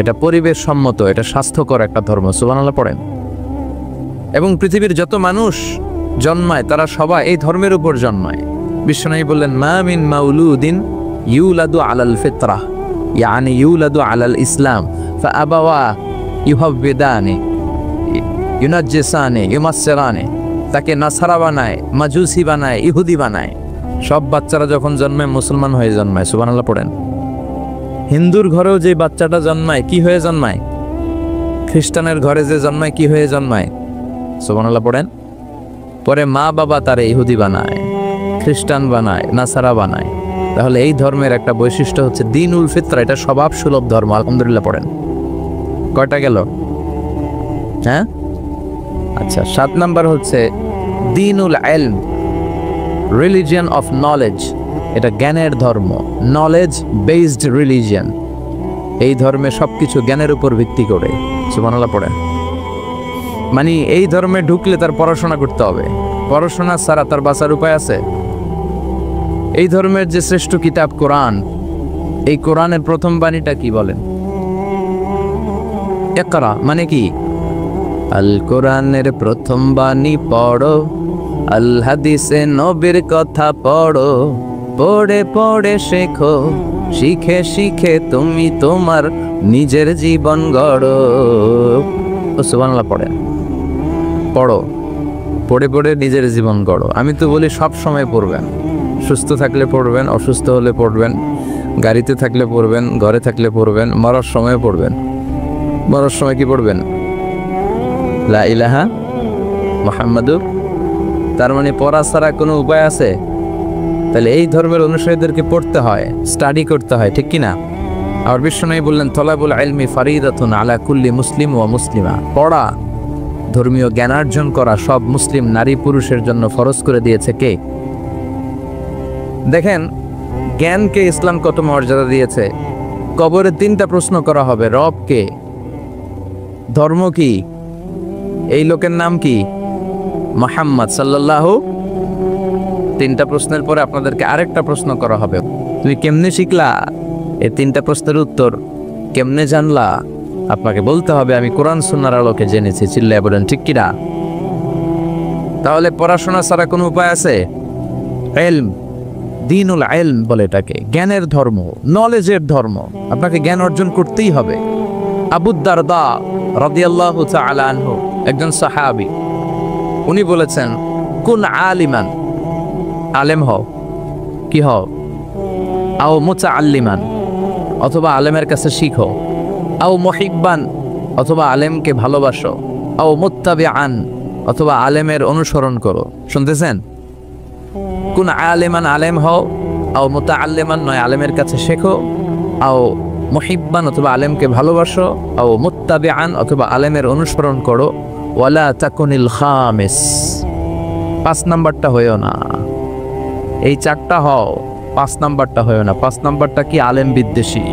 এটা পরিবেশ সম্মত, এটা স্বাস্থ্যকর একটা ধর্ম। সুবহানাল্লাহ পড়েন। এবং পৃথিবীর যত মানুষ জন্মায় তারা সবাই এই ধর্মের উপর জন্মায়। বিশ্বনবী বললেন, মা মিন মাউলুদিন ইউলাদু আলাল ফিতরাহ, ইয়ানি ইউলাদু আলাল ইসলাম, ফাআবাওয়া ইউহাব্বিদানি ইউনাজ্জিসানি ইউমাসসিরানি। তাকে নাসারা বানায়, মাজুসি বানায়, ইহুদি বানায়। সব বাচ্চারা যখন জন্মায় মুসলমান হয়ে জন্মায়। সুবহানাল্লাহ পড়েন। হিন্দুর ঘরেও যে বাচ্চাটা জন্মায় কি হয়ে জন্মায়? খ্রিস্টানের ঘরে যে জন্মায় কি হয়ে জন্মায়? সুবহানাল্লাহ পড়েন। পরে মা বাবা তারে ইহুদি বানায়, খ্রিস্টান বানায়, নাসারা বানায়। তাহলে এই ধর্মের একটা বৈশিষ্ট্য হচ্ছে দ্বীনুল ফিতরা, এটা স্বভাব সুলভ ধর্ম। আলহামদুলিল্লাহ পড়েন। কয়টা গেল? হ্যাঁ, আচ্ছা, 7 নাম্বার হচ্ছে দ্বীনুল ইলম, রিলিজিয়ন অফ নলেজ। এটা জ্ঞানের ধর্ম, নলেজ বেসড রিলিজিয়ন। এই ধর্মে সবকিছু জ্ঞানের উপর ভিত্তি করে। সুবহানাল্লাহ পড়েন। মানে এই ধর্মে ঢুকলে তার পড়াশোনা করতে হবে, পড়াশোনা ছাড়া তার বাঁচার উপায় আছে? এই ধর্মের যে শ্রেষ্ঠ কিতাব কোরআন, এই কোরআনের প্রথম বাণীটা কি বলেন? ইকরা মানে কি? আল কোরআনের প্রথম বাণী পড়ো, আল হাদিসে নবীর কথা পড়ো, পড়ে পড়ে শেখো, শিখে শিখে তুমি তোমার নিজের জীবন গড়ো। সুবহানাল্লাহ পড়েন। পড়ো, পড়ে পড়ে নিজের জীবন গড়ো। আমি তো বলি সব সময় পড়বেন। সুস্থ থাকলে পড়বেন, অসুস্থ হলে পড়বেন, গাড়িতে থাকলে পড়বেন, ঘরে থাকলে পড়বেন, মরার সময় পড়বেন। মরার সময় কি পড়বেন? লা ইলাহা মুহাম্মাদুর। তার মানে পড়া ছাড়া কোনো উপায় আছে? তাহলে এই ধর্মের অনুসারীদেরকে পড়তে হয়, স্টাডি করতে হয়, ঠিক কিনা? আর বিশ্বনবী বললেন, তলাবুল ইলমি ফারিদাতুন আলা কুল্লি মুসলিম ওয়া মুসলিমা। পড়া, ধর্মীয় জ্ঞানার্জন করা সব মুসলিম নারী পুরুষের জন্য ফরজ করে দিয়েছে কে? দেখেন জ্ঞানকে ইসলাম কত মর্যাদা দিয়েছে। কবরে 3টা প্রশ্ন করা হবে, রব কে, ধর্ম কি, এই লোকের নাম কি? মুহাম্মদ সাল্লাল্লাহু তিনটা প্রশ্নের পরে আপনাদেরকে আরেকটা প্রশ্ন করা হবে, তুমি কেমনে শিখলা? এই তিনটা প্রশ্নের উত্তর কেমনে জানলা? আপনাকে বলতে হবে আমি কোরআন সুন্নাহর আলোকে জেনেছি। চিল্লায় বলেন ঠিক কিনা? তাহলে পড়াশোনা ছাড়া কোনো উপায় আছে? ইলম, দ্বীনুল ইলম বলে এটাকে, জ্ঞানের ধর্ম, নলেজের ধর্ম। আপনাকে জ্ঞান অর্জন করতেই হবে। আবু দারদা রাদিয়াল্লাহু তাআলা আনহু, একজন সাহাবী, উনি বলেছেন কুন আলিমান, আলেম হও। কি হও? আও মুতাআল্লিমান, অথবা আলেমের কাছে শিখো। আও মুহিব্বান, অথবা আলেমকে ভালোবাসো। আও মুত্তাবিআন, অথবা আলেমের অনুসরণ করো। শুনতেছেন? কুন আলিমান, আলেম হও। আও মুতাআল্লিমান, নয় আলেমের কাছে শেখো। আও মুহিব্বান, অথবা আলেমকে ভালোবাসো। আও মুত্তাবিআন, অথবা আলেমের অনুসরণ করো। ওয়ালা তাকুনিল খামিস, 5 নাম্বারটা হইও না। এই 4টা হও, 5 নাম্বারটা হইও না। 5 নাম্বারটা কি? আলেম বিদ্বেষী।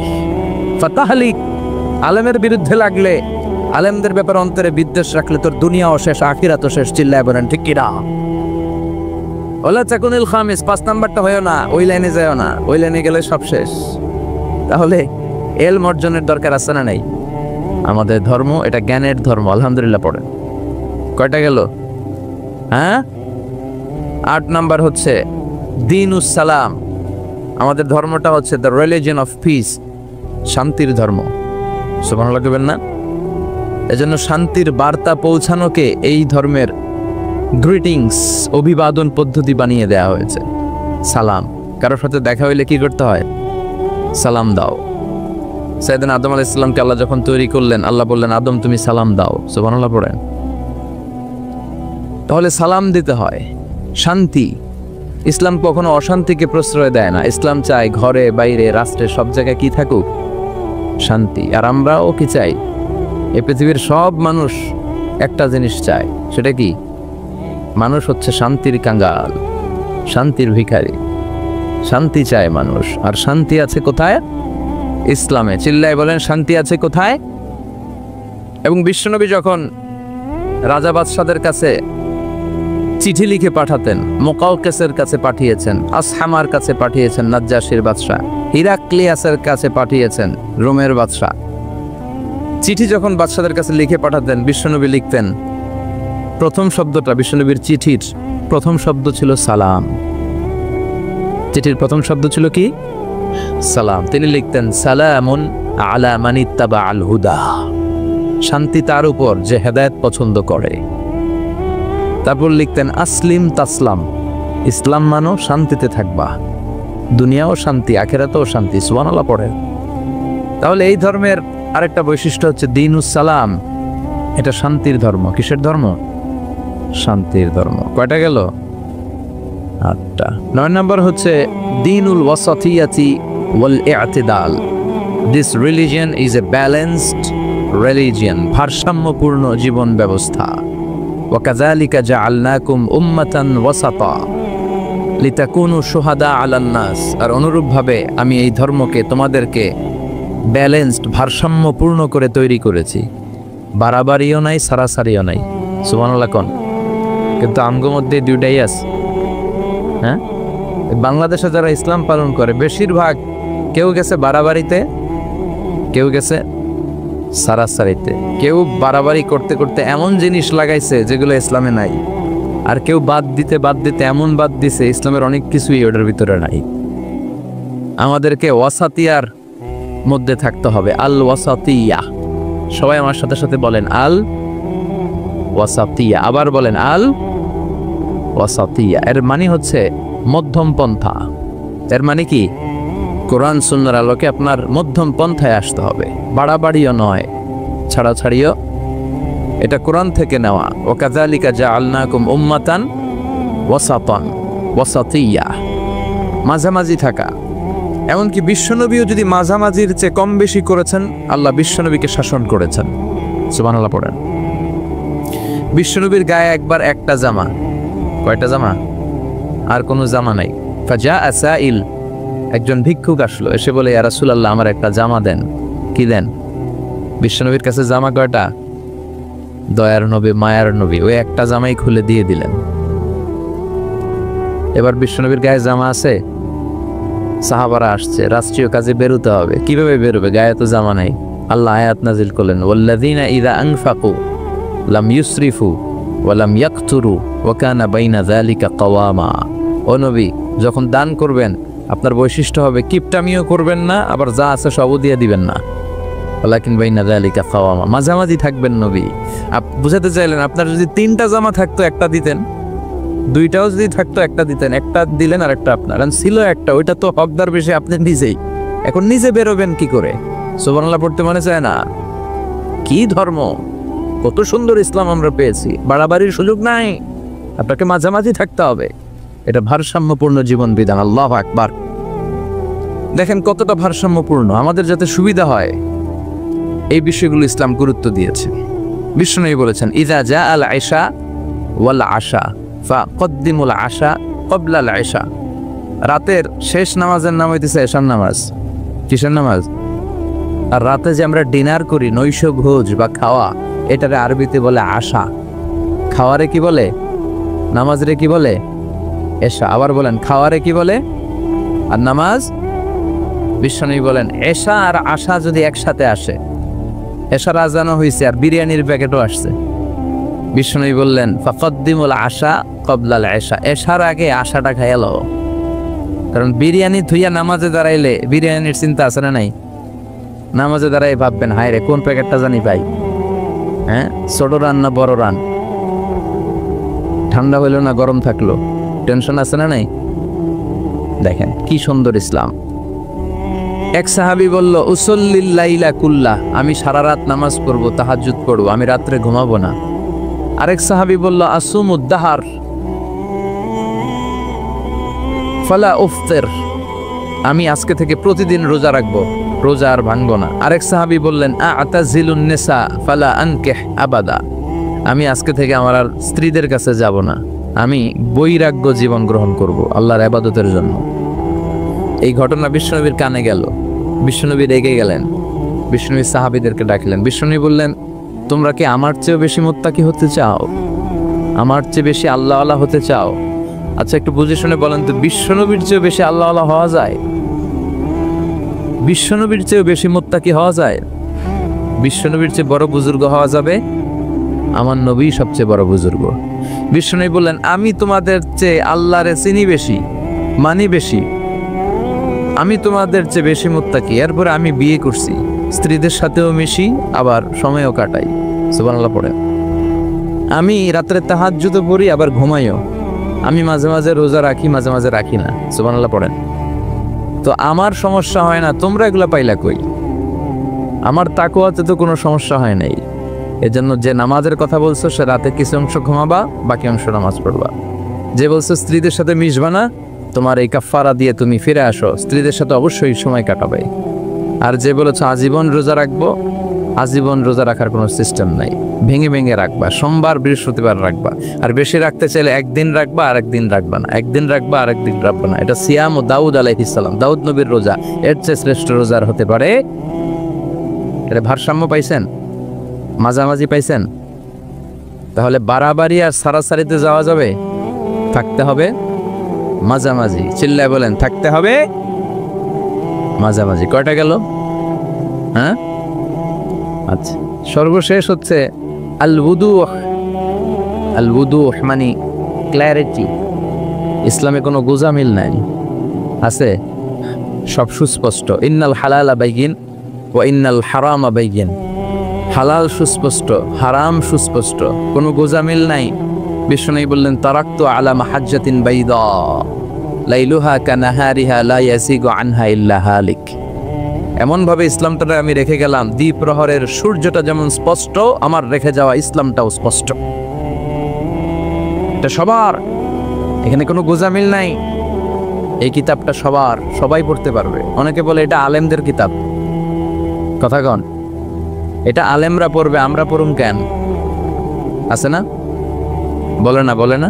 ফাতাহলিক, আলেমের বিরুদ্ধে লাগলে, আলেমদের ব্যাপারে অন্তরে বিদ্বেষ রাখলে তোর দুনিয়াও শেষ, আখিরাতও শেষ। চিল্লায় বলেন ঠিক কিনা? ওয়ালা তাকুনিল খামিস, 5 নাম্বারটা হইও না। ওই লাইনে যাও না, ওই লাইনে গেলে সব শেষ। তাহলে ইলম অর্জনের দরকার আছে না নাই? আমাদের ধর্ম এটা জ্ঞানের ধর্ম। আলহামদুলিল্লাহ পড়েন। কয়টা গেল? হ্যাঁ, 8 নাম্বার হচ্ছে দ্বীনুস সালাম। আমাদের ধর্মটা হচ্ছে দ্য রিলিজিয়ন অফ পিস, শান্তির ধর্ম। সুবহানাল্লাহ বলবেন না? এজন্য শান্তির বার্তা পৌঁছানোকে এই ধর্মের গ্রিটিংস, অভিবাদন পদ্ধতি বানিয়ে দেওয়া হয়েছে। সালাম, কারোর সাথে দেখা হইলে কি করতে হয়? সালাম দাও। সাইয়েদনা আদম আলাইহিস সালামকে আল্লাহ যখন তৈরি করলেন, আল্লাহ বললেন আদম তুমি সালাম দাও। সুবহানাল্লাহ পড়েন। তাহলে সালাম দিতে হয়। শান্তি, ইসলাম কখনো অশান্তিকে প্রশ্রয় দেয় না। ইসলাম চায় ঘরে বাইরে রাষ্ট্রে সব জায়গায় কি থাকুক? শান্তি। আর আমরাও কি চাই? এই পৃথিবীর সব মানুষ একটা জিনিস চায়, সেটা কি? মানুষ হচ্ছে শান্তির কাঙ্গাল, শান্তির ভিখারি। শান্তি চায় মানুষ। আর শান্তি আছে কোথায়? ইসলামে। চিল্লায় বলেন শান্তি আছে কোথায়? এবং বিশ্বনবী যখন রাজা বাদশাদের কাছে চিঠি লিখে পাঠাতেন, মুকাওকেসের কাছে পাঠিয়েছেন, আসহামার কাছে পাঠিয়েছেন নাজ্জাশীর বাদশা, হিরাক্লিয়াসের কাছে পাঠিয়েছেন রোমের বাদশা। চিঠি যখন বাদশাদের কাছে লিখে পাঠাতেন, বিশ্বনবী লিখতেন, প্রথম শব্দটা বিশ্বনবীর চিঠির প্রথম শব্দ ছিল সালাম। চিঠির প্রথম শব্দ ছিল কি? সালাম। তিনি লিখতেন সালামুন আলা মান ইত্তাবা আল হুদা, শান্তি তার উপর যে হেদায়েত পছন্দ করে। তারপর লিখতেন আসলিম তাসলাম, ইসলাম মানো শান্তিতে থাকবা, দুনিয়াও শান্তি আখিরাতেও শান্তি। সুবহানাল্লাহ পড়ে। তাহলে এই ধর্মের আরেকটা বৈশিষ্ট্য হচ্ছে দ্বীনুস সালাম, এটা শান্তির ধর্ম। কিসের ধর্ম? শান্তির ধর্ম। কয়টা গেল? 8টা। 9 নম্বর হচ্ছে দ্বীনুল ওয়াসাতিয়াতি ওয়াল ই'তিদাল। This religion is a balanced religion, ভারসাম্যপূর্ণ জীবন ব্যবস্থা। ওয়াকাযালিকা জাআলনাকুম উম্মাতান ওয়াসাতা লিতাকুনু শুহাদা আলান নাস। আর অনুরূপভাবে আমি এই ধর্মকে তোমাদেরকে ব্যালেন্সড, ভারসাম্যপূর্ণ করে তৈরি করেছি। বাড়াবাড়িও নাই, সারাসারিও নাই। সুবহানাল্লাহ কোন? কিন্তু আমগো মধ্যে দুইটাই আছে। হ্যাঁ, বাংলাদেশে যারা ইসলাম পালন করে বেশিরভাগ কেউ গেছে বাড়াবাড়িতে, কেউ গেছে সারাসারিতে। কেউ বাড়াবাড়ি করতে করতে এমন জিনিস লাগাইছে যেগুলো ইসলামে নাই, আর কেউ বাদ দিতে এমন বাদ দিছে ইসলামের অনেক কিছুই ওটার ভিতরে নাই। আমাদেরকে ওয়াসাতিয়ার মধ্যে থাকতে হবে। আল ওয়াসাতিয়া। সবাই আমার সাথে সাথে বলেন আল ওয়াসাতিয়া। আবার বলেন আল ওয়াসাতিয়া। এর মানে হচ্ছে মধ্যম পন্থা। এর মানে কি? কোরআন সুন্নাহর আলোকে আপনার মধ্যম পন্থায় আসতে হবে। বাড়াবাড়িও নয়, ছাড়াছাড়িও। এটা কোরআন থেকে নেওয়া। ওয়াকাযালিকা জাআলনাকুম উম্মাতান ওয়াসাতান, ওয়াসাতিয়া, মাঝামাঝি থাকা। এমনকি বিশ্বনবীও যদি মাঝামাঝির চেয়ে কম বেশি করেছেন, আল্লাহ বিশ্বনবীকে শাসন করেছেন। সুবহানাল্লাহ পড়েন। বিশ্বনবীর গায়ে একবার একটা জামা। কয়টা জামা? আর কোনো জামা নাই। ফাজাআ সাইল, একজন ভিক্ষুক আসলো, এসে বলে ইয়া রাসূলুল্লাহ আমার একটা জামা দেন। কি দেন? বিশ্বনবীর কাছে জামা কয়টা? দয়ার নবী, মায়ার নবী, ওই একটা জামাই খুলে দিয়ে দিলেন। এবার বিশ্বনবীর গায়ে জামা আছে, সাহাবারা আসছে, রাষ্ট্রীয় কাজে বেরোতে হবে, কিভাবে বেরোবে? গায়ে তো জামা নাই। আল্লাহ আয়াত নাজিল করলেন, ওয়াল্লাযীনা ইযা আনফাকু লাম ইউসরিফু ওয়া লাম ইয়াকতুরু ওয়া কানা বাইনা যালিকা কাওয়ামা। ও নবী, যখন দান করবেন আপনার বৈশিষ্ট্য হবে কিপটামিও করবেন না, আবার যা আছে সবও দিয়ে দিবেন না। ওয়ালাকিন বাইনা যালিকা কাওয়ামা, মাঝামাঝি থাকবেন নবী। বুঝাতে চাইলেন আপনার যদি 3টা জামা থাকতো একটা দিতেন, 2টাও যদি থাকতো একটা দিতেন, একটা দিলেন আর একটা আপনার। ছিল একটা, ওইটা তো হকদার বেশি আপনি নিজেই। এখন নিজে বেরোবেন কি করে? সুবহানাল্লাহ পড়তে মনে চায় না? কি ধর্ম, কত সুন্দর ইসলাম আমরা পেয়েছি। বাড়াবাড়ির সুযোগ নাই, আপনাকে মাঝামাঝি থাকতে হবে। এটা ভারসাম্যপূর্ণ জীবন বিধান। আল্লাহু আকবার। দেখেন কতটা ভারসাম্যপূর্ণ, আমাদের যাতে সুবিধা হয় এই বিষয়গুলো ইসলাম গুরুত্ব দিয়েছে। বিশ্বনবী বলেছেন, ইযা জা আল আশা ওয়াল আশা ফাকদ্দিমুল আশা ক্বাবলাল আশা। রাতের শেষ নামাজের নাম হইতেছে এশার নামাজ। কিসের নামাজ? আর রাতে যে আমরা ডিনার করি, নৈশ ভোজ বা খাওয়া, এটারে আরবিতে বলে আশা। খাওয়ারে কি বলে? নামাজরে কি বলে? এশা। আবার বলেন, খাওয়ারে কি বলে? আর নামাজ? বিশ্বনবী বলেন, এশা আর আশা যদি একসাথে আসে, এশার আজানও হয়েছে আর বিরিয়ানির প্যাকেটও আসছে, বিশ্বনবী বললেন ফাকদ্দিমুল আশা ক্বাবলাল আশা, এশার আগে আশাটা খাইয়া লও। কারণ বিরিয়ানি থুইয়া নামাজে দাঁড়াইলে বিরিয়ানির চিন্তা আছে না নাই? নামাজে দাঁড়াই ভাববেন, হায় রে কোন প্যাকেটটা জানি পাই, হ্যাঁ, ছোট রান না বড় রান, ঠান্ডা হইল না গরম থাকলো, টেনশন আছে না নাই? দেখেন কি সুন্দর ইসলাম। এক সাহাবী বলল, উসল্লিল লাইলা কুল্লাহ, আমি সারা রাত নামাজ পড়বো, তাহাজ্জুদ পড়বো, আমি রাত্রে ঘুমাবো না। আরেক সাহাবী বলল, আসুমুদ দাহার ফালা উফতির, আমি আজকে থেকে প্রতিদিন রোজা রাখবো, রোজা আর ভাঙবো না। আরেক সাহাবী বললেন, আ'তাজিলুন নিসা ফালা আনকিহ আবাদা, আমি আজকে থেকে আমার আর স্ত্রীদের কাছে যাব না, আমি বৈরাগ্য জীবন গ্রহণ করব আল্লাহর ইবাদতের জন্য। এই ঘটনা বিশ্বনবীর কানে গেল, বিশ্বনবী রেগে গেলেন, বিশ্বনবী সাহাবীদেরকে ডাকলেন। বিশ্বনবী বললেন, তোমরা কি আমার চেয়েও বেশি মুত্তাকি হতে চাও? আমার চেয়ে বেশি আল্লাহওয়ালা হতে চাও? আচ্ছা একটু বুঝে শুনে বলেন তো, বিশ্বনবীর চেয়েও বেশি আল্লাহওয়ালা হওয়া যায়? বিশ্বনবীর চেয়েও বেশি মুত্তাকি হওয়া যায়? বিশ্বনবীর চেয়ে বড় বুজুর্গ হওয়া যাবে? আমার নবী সবচেয়ে বড় বুজুর্গ। বিশ্বনবী বললেন, আমি তোমাদের চেয়ে আল্লাহরে চিনি বেশি, মানি বেশি, আমি তোমাদের চেয়ে বেশি মুত্তাকি। এরপরে আমি বিয়ে করছি, স্ত্রীদের সাথেও মিশি, আবার সময়ও কাটাই। সুবহানাল্লাহ পড়ে। আমি রাত্রে তাহাজ্জুদও পড়ি, আবার ঘুমাইও। আমি মাঝে মাঝে রোজা রাখি, মাঝে মাঝে রাখি না। সুবহানাল্লাহ পড়েন। তো আমার সমস্যা হয় না, তোমরা এগুলা পাইলা কই? আমার তাকওয়াতে তো কোনো সমস্যা হয় নাই। এজন্য যে নামাজের কথা বলছো, সে রাতে কিছু অংশ ঘুমাবা, বাকি অংশ নামাজ পড়বা। যে বলছো স্ত্রীদের সাথে মিশবা না, তোমার এই কাফারা দিয়ে তুমি ফিরে আসো, স্ত্রীদের সাথে অবশ্যই সময় কাটাবে। আর যে বলেছো আজীবন রোজা রাখবো, আজীবন রোজা রাখার কোনো সিস্টেম নাই, ভেঙে ভেঙে রাখবা, সোমবার বৃহস্পতিবার রাখবা। আর বেশি রাখতে চাইলে একদিন রাখবা আর একদিন রাখবা না, একদিন রাখবা আর একদিন রাখবা না। এটা সিয়াম ও দাউদ আলাইহিস সালাম, দাউদ নবীর রোজা, এর চেয়ে শ্রেষ্ঠ রোজার হতে পারে? এটা ভারসাম্য পাইছেন? মাঝামাঝি পাইছেন? তাহলে বাড়াবাড়ি আর সারাসারিতে যাওয়া যাবে? থাকতে হবে মাঝামাঝি। চিল্লায় বলেন, থাকতে হবে মাঝামাঝি। কয়টা গেল? হ্যাঁ, আচ্ছা, সর্বশেষ হচ্ছে আল উদুহ। আল উদুহ মানে ক্ল্যারিটি। ইসলামে কোনো গোজামিল নাই, আছে সব সুস্পষ্ট। ইন্নাল হালালা বাইয়িন ওয়া ইন্নাল হারামা বাইয়িন, হালাল সুস্পষ্ট, হারাম সুস্পষ্ট, কোনো গোজামিল নাই। বিশ্বনবী বললেন, তারাকতু আলা মাহাজ্জাতিন বাইদা লাইলুহা কানাহারিহা লা ইয়াসিগু আনহা ইল্লা হালিক। এমনভাবে ইসলামটা আমি রেখে গেলাম, দ্বীপ প্রহরের সূর্যটা যেমন স্পষ্ট, আমার রেখে যাওয়া ইসলামটাও স্পষ্ট। এটা সবার, এখানে কোনো গোজামিল নাই। এই কিতাবটা সবার, সবাই পড়তে পারবে। অনেকে বলে এটা আলেমদের কিতাব, কথা কন, এটা আলেমরা পড়বে, আমরা পড়ুম কেন? আছে না? বলে না, বলে না?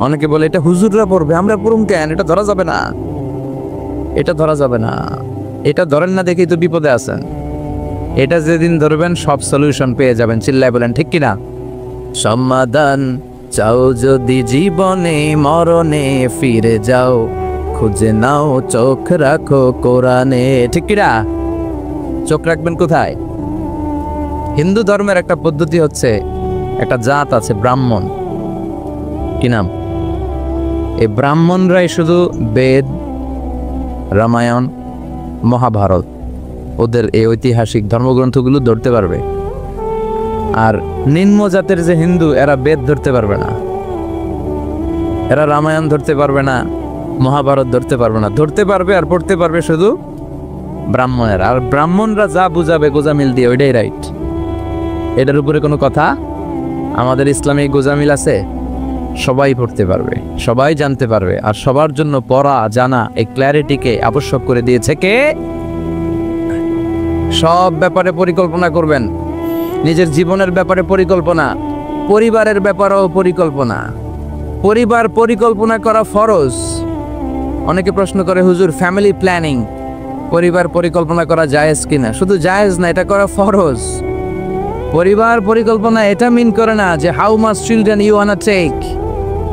অনেকে বলে এটা হুজুররা পড়বে, আমরা পড়ুম কেন? এটা ধরা যাবে না, এটা ধরা যাবে না। এটা ধরেন না দেখেই তো বিপদে আছেন। এটা যেদিন ধরবেন সব সলিউশন পেয়ে যাবেন। চিল্লায় বলেন ঠিক কিনা? সমাধান চাও যদি জীবনে মরণে ফিরে যাও, খুঁজে নাও চোখ রাখো কোরআনে। ঠিক কিনা? চোখ রাখবেন কোথায়? হিন্দু ধর্মের একটা পদ্ধতি হচ্ছে, একটা জাত আছে ব্রাহ্মণ, কি নাম? এই ব্রাহ্মণরাই শুধু বেদ, রামায়ণ, মহাভারত, ওদের এই ঐতিহাসিক ধর্মগ্রন্থগুলো ধরতে পারবে। আর নিম্ন জাতের যে হিন্দু, এরা বেদ ধরতে পারবে না, এরা রামায়ণ ধরতে পারবে না, মহাভারত ধরতে পারবে না। ধরতে পারবে আর পড়তে পারবে শুধু ব্রাহ্মণের। আর ব্রাহ্মণরা যা বুঝাবে গোজামিল দিয়ে, ওইটাই রাইট। এটার উপরে কোনো কথা? আমাদের ইসলামে গোজামিল আছে? সবাই পড়তে পারবে, সবাই জানতে পারবে। আর সবার জন্য পড়া জানা এই ক্ল্যারিটিকে আবশ্যক করে দিয়েছে কে? সব ব্যাপারে পরিকল্পনা করবেন, নিজের জীবনের ব্যাপারে পরিকল্পনা, পরিবারের ব্যাপারেও পরিকল্পনা। পরিবার পরিকল্পনা করা ফরজ। অনেকে প্রশ্ন করে, হুজুর ফ্যামিলি প্ল্যানিং পরিবার পরিকল্পনা করা জায়েজ কিনা? শুধু জায়েজ না, এটা করা ফরজ। পরিবার পরিকল্পনা এটা মিন করে না যে how much children you wanna take,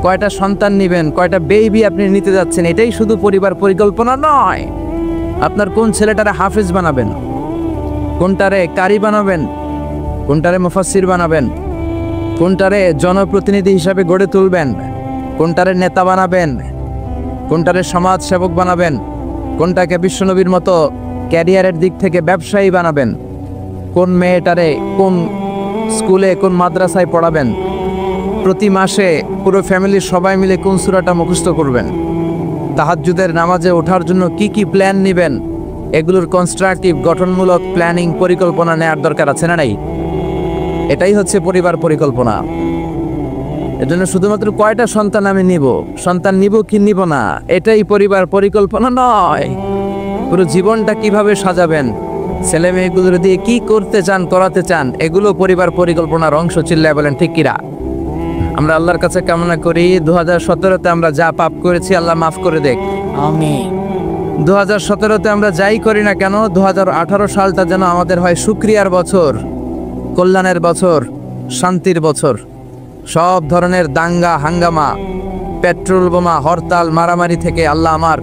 কয়টা সন্তান নেবেন, কয়টা বেবি আপনি নিতে যাচ্ছেন, এটাই শুধু পরিবার পরিকল্পনা নয়। আপনার কোন ছেলেটারে হাফেজ বানাবেন, কোনটারে কারি বানাবেন, কোনটারে মুফাসসির বানাবেন, কোনটারে জনপ্রতিনিধি হিসাবে গড়ে তুলবেন, কোনটারে নেতা বানাবেন, কোনটারে সমাজ সেবক বানাবেন, কোনটাকে বিশ্বনবীর মতো ক্যারিয়ারের দিক থেকে ব্যবসায়ী বানাবেন, কোন মেয়েটারে কোন স্কুলে কোন মাদ্রাসায় পড়াবেন, প্রতি মাসে পুরো ফ্যামিলির সবাই মিলে কোন সূরাটা মুখস্থ করবেন, তাহাজ্জুদের নামাজে ওঠার জন্য কি কি প্ল্যান নেবেন, এগুলোর কনস্ট্রাকটিভ গঠনমূলক প্ল্যানিং পরিকল্পনা নেওয়ার দরকার আছে না নাই? এটাই হচ্ছে পরিবার পরিকল্পনা। এজন্য শুধুমাত্র কয়টা সন্তান আমি নিব, সন্তান নিব কি নিব না, এটাই পরিবার পরিকল্পনা নয়। পুরো জীবনটা কিভাবে সাজাবেন, ছেলে মেয়েগুলো দিয়ে কি করতে চান, করাতে চান, এগুলো পরিবার পরিকল্পনার অংশ। চিল্লায় বলেন ঠিক কিরা? আমরা আল্লাহর কাছে কামনা করি 2017-তে আমরা যা পাপ করেছি আল্লাহ মাফ করে দেখ, আমিন। 2017-তে আমরা যাই করি না কেন, 2018 সালটা যেন আমাদের হয় শুকরিয়ার বছর, কল্যাণের বছর, শান্তির বছর। সব ধরনের দাঙ্গা হাঙ্গামা, পেট্রোল বোমা, হরতাল, মারামারি থেকে আল্লাহ আমার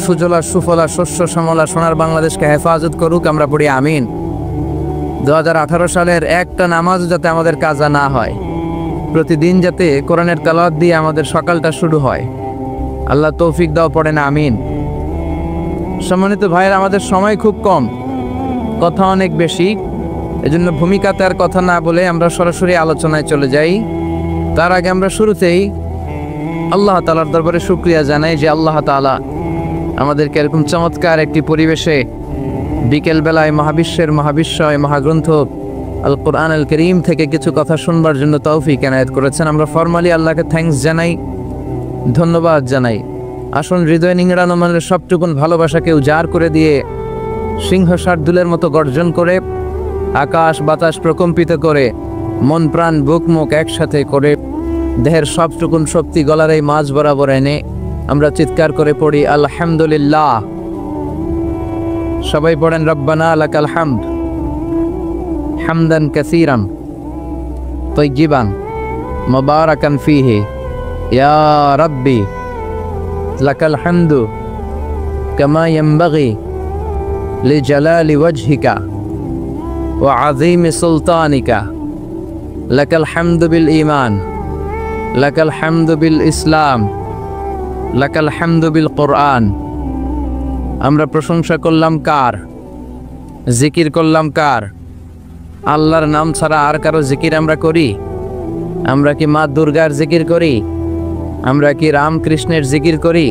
সুজলা সুফলা শস্য শ্যামলা সোনার বাংলাদেশকে হেফাজত করুক, আমরা পড়ি আমিন। 2018 সালের একটা নামাজ যাতে আমাদের কাজা না হয়, প্রতিদিন যাতে কোরআনের তেলাওয়াত দিয়ে আমাদের সকালটা শুরু হয়, আল্লাহ তৌফিক দাও, পড়ে না আমিন। সম্মানিত ভাইয়ের, আমাদের সময় খুব কম, কথা অনেক বেশি, এজন্য ভূমিকাতে আর কথা না বলে আমরা সরাসরি আলোচনায় চলে যাই। তার আগে আমরা শুরুতেই আল্লাহ তাআলার দরবারে শুকরিয়া জানাই যে আল্লাহ তাআলা আমাদেরকে এরকম চমৎকার একটি পরিবেশে বিকেলবেলায় মহাবিশ্বের মহাবিশ্বয় মহাগ্রন্থ আল কোরআন আল করিম থেকে কিছু কথা শুনবার জন্য তৌফিক এনায়েত করেছেন। আমরা ফরমালি আল্লাহকে থ্যাঙ্কস জানাই, ধন্যবাদ জানাই। আসুন হৃদয় নিংড়ানো মনের সবটুকুন ভালোবাসাকে উজাড় করে দিয়ে সিংহ শার্দুলের মতো গর্জন করে, আকাশ বাতাস প্রকম্পিত করে, মন প্রাণ বুক মুখ একসাথে করে, দেহের সবটুকুন শক্তি গলার এই মাঝ বরাবর এনে আমরা চিৎকার করে পড়ি আলহামদুলিল্লাহ। সবাই পড়েন রব্বানা লাকাল হামদ হামদান কাসীরান তাইয়িবান মুবারাকান ফীহি ইয়া রাব্বি লাকাল হামদু কামা ইয়ানবাগি লিজালালি ওয়াজহিকা ওয়া আযীমি সুলতানিকা লাকাল হামদু বিল ঈমান লাকাল হামদু বিল ইসলাম লাকাল হামদু বিল কোরআন। আমরা প্রশংসা করলাম কার? জিকির করলাম কার? আল্লাহর নাম ছাড়া আর কারো জিকির আমরা করি? আমরা কি মা দুর্গার জিকির করি? আমরা কি রামকৃষ্ণের জিকির করি?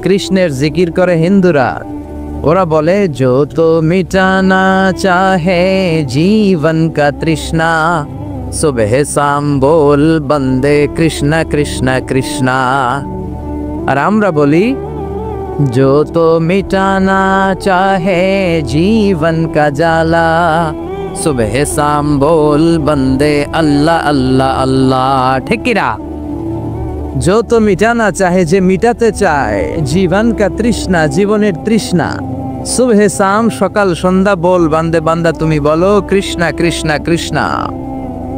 কৃষ্ণের জিকির করে হিন্দুরা। ওরা বলে जो तो मिटाना चाहे जीवन का तृष्णा सुबह शाम बोल बंदे कृष्णा कृष्णा कृष्णा। আর আমরা বলি जो तो मिटाना चाहे जीवन का जाला सुबह शाम बोल बंदे अल्लाह अल्लाह अल्लाह। ঠিক কি না? जो तो मिटाना चाहे, যে মিটাতে চায়, জীবন কা তৃষ্ণা, জীবনের তৃষ্ণা, সুবহে শাম, সকাল সন্ধ্যা, বল বান্দে বান্দা তুমি বলো কৃষ্ণা কৃষ্ণা কৃষ্ণা।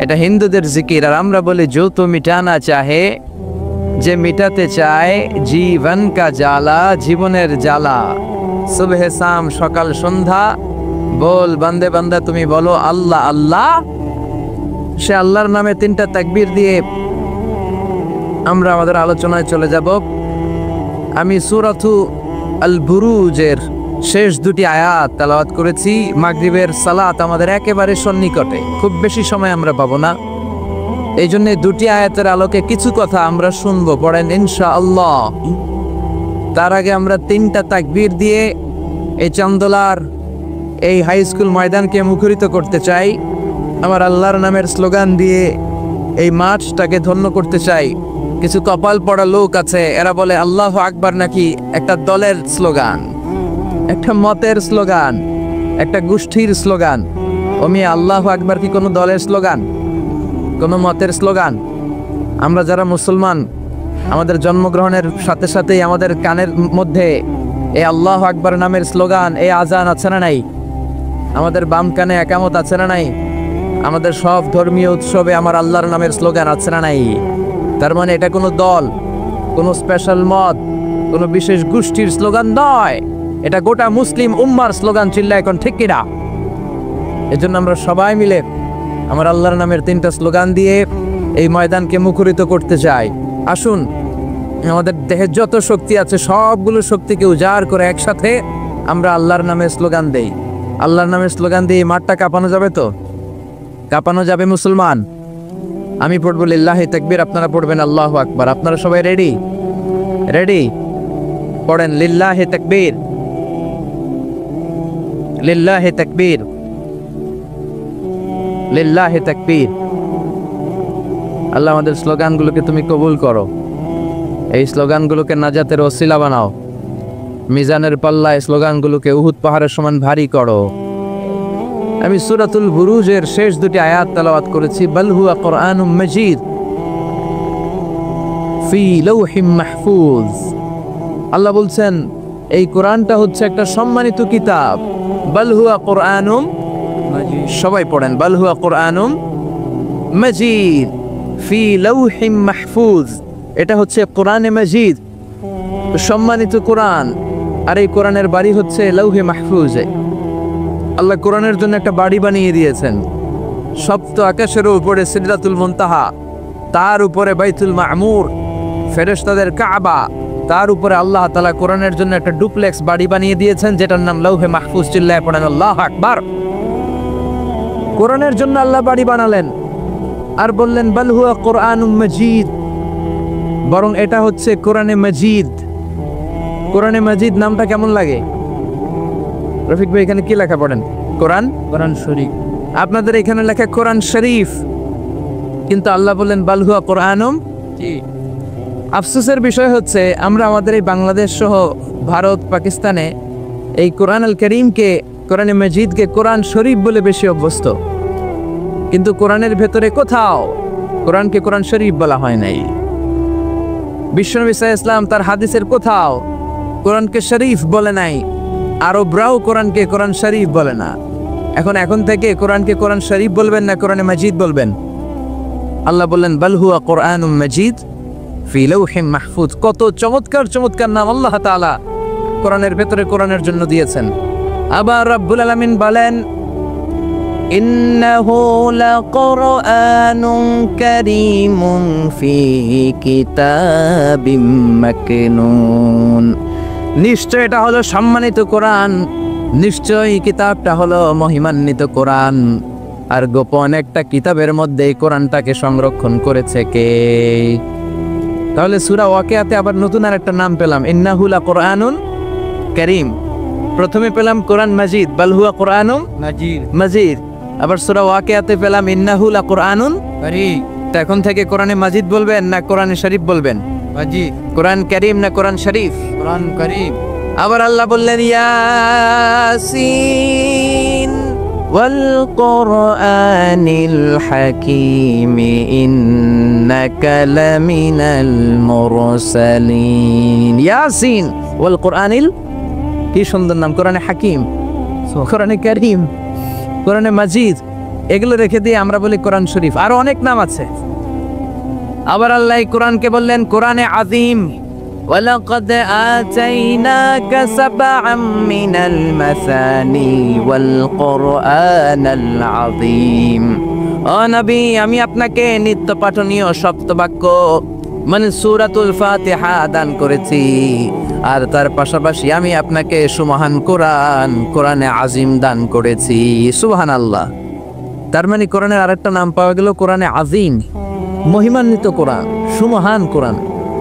এটা হিন্দুদের জিকির। আর আমরা বলি জো তো মিটানা চাহে, যে মিটাতে চায় জীবন কা জ্বালা, জীবনের জ্বালা। সুবহে শাম, সকাল সন্ধ্যা বল বান্দে বান্দা তুমি বলো আল্লাহ আল্লাহ। সে আল্লাহর নামে 3টা তাকবীর দিয়ে আমরা আমাদের আলোচনায় চলে যাব। আমি সূরাতু আল বুরুজের শেষ 2টি আয়াত তেলাওয়াত করেছি। মাগরিবের সালাত আমাদের একেবারে সন্নিকটে, খুব বেশি সময় আমরা পাবো না। এই জন্য 2টি আয়াতের আলোকে কিছু কথা আমরা শুনবো, পড়েন ইনশাআল্লাহ। তার আগে আমরা 3টা তাকবীর দিয়ে এই চান্দোলার এই হাই স্কুল ময়দানকে মুখরিত করতে চাই। আমার আল্লাহর নামের স্লোগান দিয়ে এই মাঠটাকে ধন্য করতে চাই। কিছু কপাল পড়া লোক আছে, এরা বলে আল্লাহু আকবার নাকি একটা দলের স্লোগান, একটা মতের স্লোগান, একটা গোষ্ঠীর স্লোগান। ওমি আল্লাহু আকবার কি কোনো দলের স্লোগান, কোনো মতের স্লোগান? আমরা যারা মুসলমান, আমাদের জন্মগ্রহণের সাথে সাথেই আমাদের কানের মধ্যে এই আল্লাহু আকবার নামের স্লোগান, এই আজান আছে না নাই? আমাদের বাম কানে একামত আছে না নাই? আমাদের সব ধর্মীয় উৎসবে আমার আল্লাহর নামের স্লোগান আছে না নাই? তার মানে এটা কোনো দল, কোনো স্পেশাল মত, কোনো বিশেষ গোষ্ঠীর স্লোগান নয়, এটা গোটা মুসলিম উম্মার স্লোগান। চিল্লা এখন ঠিক কিনা? এজন্য আমরা সবাই মিলে আমার আল্লাহর নামের 3টা স্লোগান দিয়ে এই ময়দানকে মুখরিত করতে চাই। আসুন, আমাদের দেহের যত শক্তি আছে সবগুলো শক্তিকে উজাড় করে একসাথে আমরা আল্লাহর নামের স্লোগান দেই। আল্লাহর নামের স্লোগান দিয়ে এই মাঠটা কাঁপানো যাবে তো? কাঁপানো যাবে মুসলমান? আমি পড়বো লিল্লাহি তাকবীর, আপনারা পড়বেন আল্লাহু আকবার। আপনারা সবাই রেডি? রেডি? পড়েন লিল্লাহি তাকবীর, লিল্লাহি তাকবীর, লিল্লাহি তাকবীর। আল্লাহ আমাদের স্লোগানগুলোকে তুমি কবুল করো, এই স্লোগানগুলোকে নাজাতের ওসিলা বানাও। মিজানের পাল্লায় স্লোগানগুলোকে উহুদ পাহাড়ের সমান ভারী করো। আমি সূরাতুল বুরুজের শেষ 2টি আয়াত তেলাওয়াত করেছি। বাল হুয়া কুরআনুম মাজিদ ফি লাওহিম মাহফুজ। আল্লাহ বলছেন এই কোরআনটা হচ্ছে একটা সম্মানিত কিতাব। বাল হুয়া কুরআনুম মাজিদ, সবাই পড়েন বাল হুয়া কুরআনুম মাজিদ ফি লাওহিম মাহফুজ। এটা হচ্ছে কোরআনে মাজিদ, সম্মানিত কোরআন। আর এই কোরআনের বাড়ি হচ্ছে লাউহে মাহফুজে। আল্লাহ কোরআনের জন্য একটা বাড়ি বানিয়ে দিয়েছেন। সপ্ত আকাশের উপরে সিদরাতুল মুনতাহা, তার উপরে বাইতুল মামুর, ফেরেশতাদের কাবা, তার উপরে আল্লাহ তাআলা কোরআনের জন্য একটা ডুপ্লেক্স বাড়ি বানিয়ে দিয়েছেন, যেটার নাম লাউহে মাহফুজ। চিল্লায় পড়েন আল্লাহু আকবার। কোরআনের জন্য আল্লাহ বাড়ি বানালেন আর বললেন বাল হুয়া কুরআনুম মাজিদ, বরং এটা হচ্ছে কোরআনে মাজিদ। কোরআনে মাজিদ নামটা কেমন লাগে? রফিক ভাই এখানে কি লেখা পড়েন? কোরআন, কোরআন শরীফ। আপনাদের এখানে লেখা কোরআন শরীফ, কিন্তু আল্লাহ বললেন বাল হুয়া কুরআনুম। আফসোসের বিষয় হচ্ছে আমরা আমাদের এই বাংলাদেশ সহ ভারত, পাকিস্তানে এই কোরআন আল করিমকে, কোরআনে মাজিদকে কোরআন শরীফ বলে বেশি অভ্যস্ত, কিন্তু কোরআনের ভেতরে কোথাও কোরআনকে কোরআন শরীফ বলা হয় নাই। বিশ্বনবী সাল্লাল্লাহু আলাইহি ওয়াসাল্লাম তার হাদিসের কোথাও কোরআনকে শরীফ বলে নাই। আরবরাও কোরআনকে কোরআন শরীফ বলে না। এখন থেকে কোরআনকে কোরআন শরীফ বলবেন না কোরআনে মাজিদ বলবেন? আল্লাহ বললেন বাল হুয়া কুরআনুম মাজিদ ফি লাওহিম মাহফুজ। কত চমৎকার চমৎকার নাম আল্লাহ তাআলা কোরআনের ভেতরে কোরআনের জন্য দিয়েছেন। আবার রব্বুল আলামিন বলেন ইন্নাহু লাকুরআনুন কারীমুন ফি কিতাবিম মাকনুন। নিশ্চয় এটা হলো সম্মানিত কোরআন, নিশ্চয়ই কিতাবটা হলো মহিমান্বিত কোরআন। আর গোপন একটা কিতাবের মধ্যে এই কোরআনটাকে সংরক্ষণ করেছে কে? তাহলে সূরা ওয়াকিয়াতে আবার নতুন আর একটা নাম পেলাম, ইন্নাহু লাকুরআনুন কারীম। প্রথমে পেলাম কোরআন মাজিদ, বাল হুয়া কুরআনুম মাজিদ। আবার সূরা ওয়াকিয়াতে পেলাম ইন্নাহু লাকুরআনুন কারীম। তো এখন থেকে কোরআনে মাজিদ বলবেন না কোরআনে শরীফ বলবেন? মাজিদ। কোরআন কারীম না কোরআন শরীফ? কোরআন কারীম। আবার আল্লাহ বললেন ইয়াসিন ওয়াল কুরআনিল হাকীম ইন্নাকা লামিনাল মুরসালিন। ইয়াসিন ওয়াল কুরআনিল, কি সুন্দর নাম! কোরআনে হাকিম, কোরআনে কারীম, কোরআনে মাজিদ। এগুলো রেখে দিয়ে আমরা বলি কোরআন শরীফ, আরো অনেক নাম আছে। আবার আল্লাহ কোরআনকে বললেন কোরআনে আযীম, ওয়ালাকাদ আতাইনাকা সাবআম মিনাল মাসানি ওয়াল কুরআনাল আযীম। ও নবী, আমি আপনাকে নিত্য পাঠনীয় সপ্তবাক্য মানে সূরাতুল ফাতিহা দান করেছি, আর তার পাশাপাশি আমি আপনাকে সুমহান কোরআন, কোরআনে আযীম দান করেছি। সুবহানাল্লাহ। তার মানে কোরআনের আরেকটা নাম পাওয়া গেল কোরআনে আযীম, মহিমান্বিত কোরআন, সুমহান কোরআন।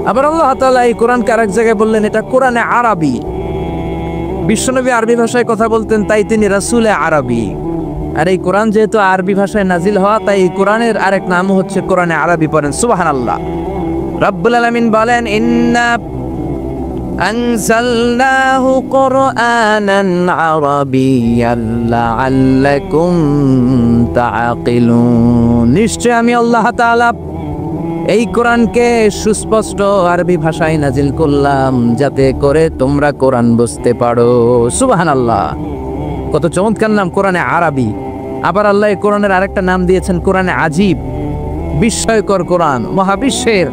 আবার আল্লাহ তাআলা এই কোরআনকে আরেক জায়গায় বললেন এটা কোরআনে আরবি। বিশ্বনবী আরবি ভাষায় কথা বলতেন, তাই তিনি রাসূলে আরবি। আর এই কোরআন যেহেতু আরবি ভাষায় নাজিল হওয়া, তাই এই কোরআনের আরেক নাম হচ্ছে কোরআনে আরবি। পড়েন সুবহানাল্লাহ। রব্বুল আলামিন বলেন ইন্না আনজালনাহু কুরআনান আরাবিয়্যান লাআল্লাকুম তাআকিলুন। নিশ্চয় আমি আল্লাহ তাআলা এই কোরআনকে সুস্পষ্ট আরবি ভাষায় নাজিল করলাম যাতে করে তোমরা কোরআন বুঝতে পারো। সুবহানাল্লাহ। কত চমৎকার নাম কোরআনে আরবি। আবার আল্লাহ এই কোরআনের আরেকটা নাম দিয়েছেন কোরআনে আজীব, বিস্ময়কর কোরআন, মহাবিশ্বের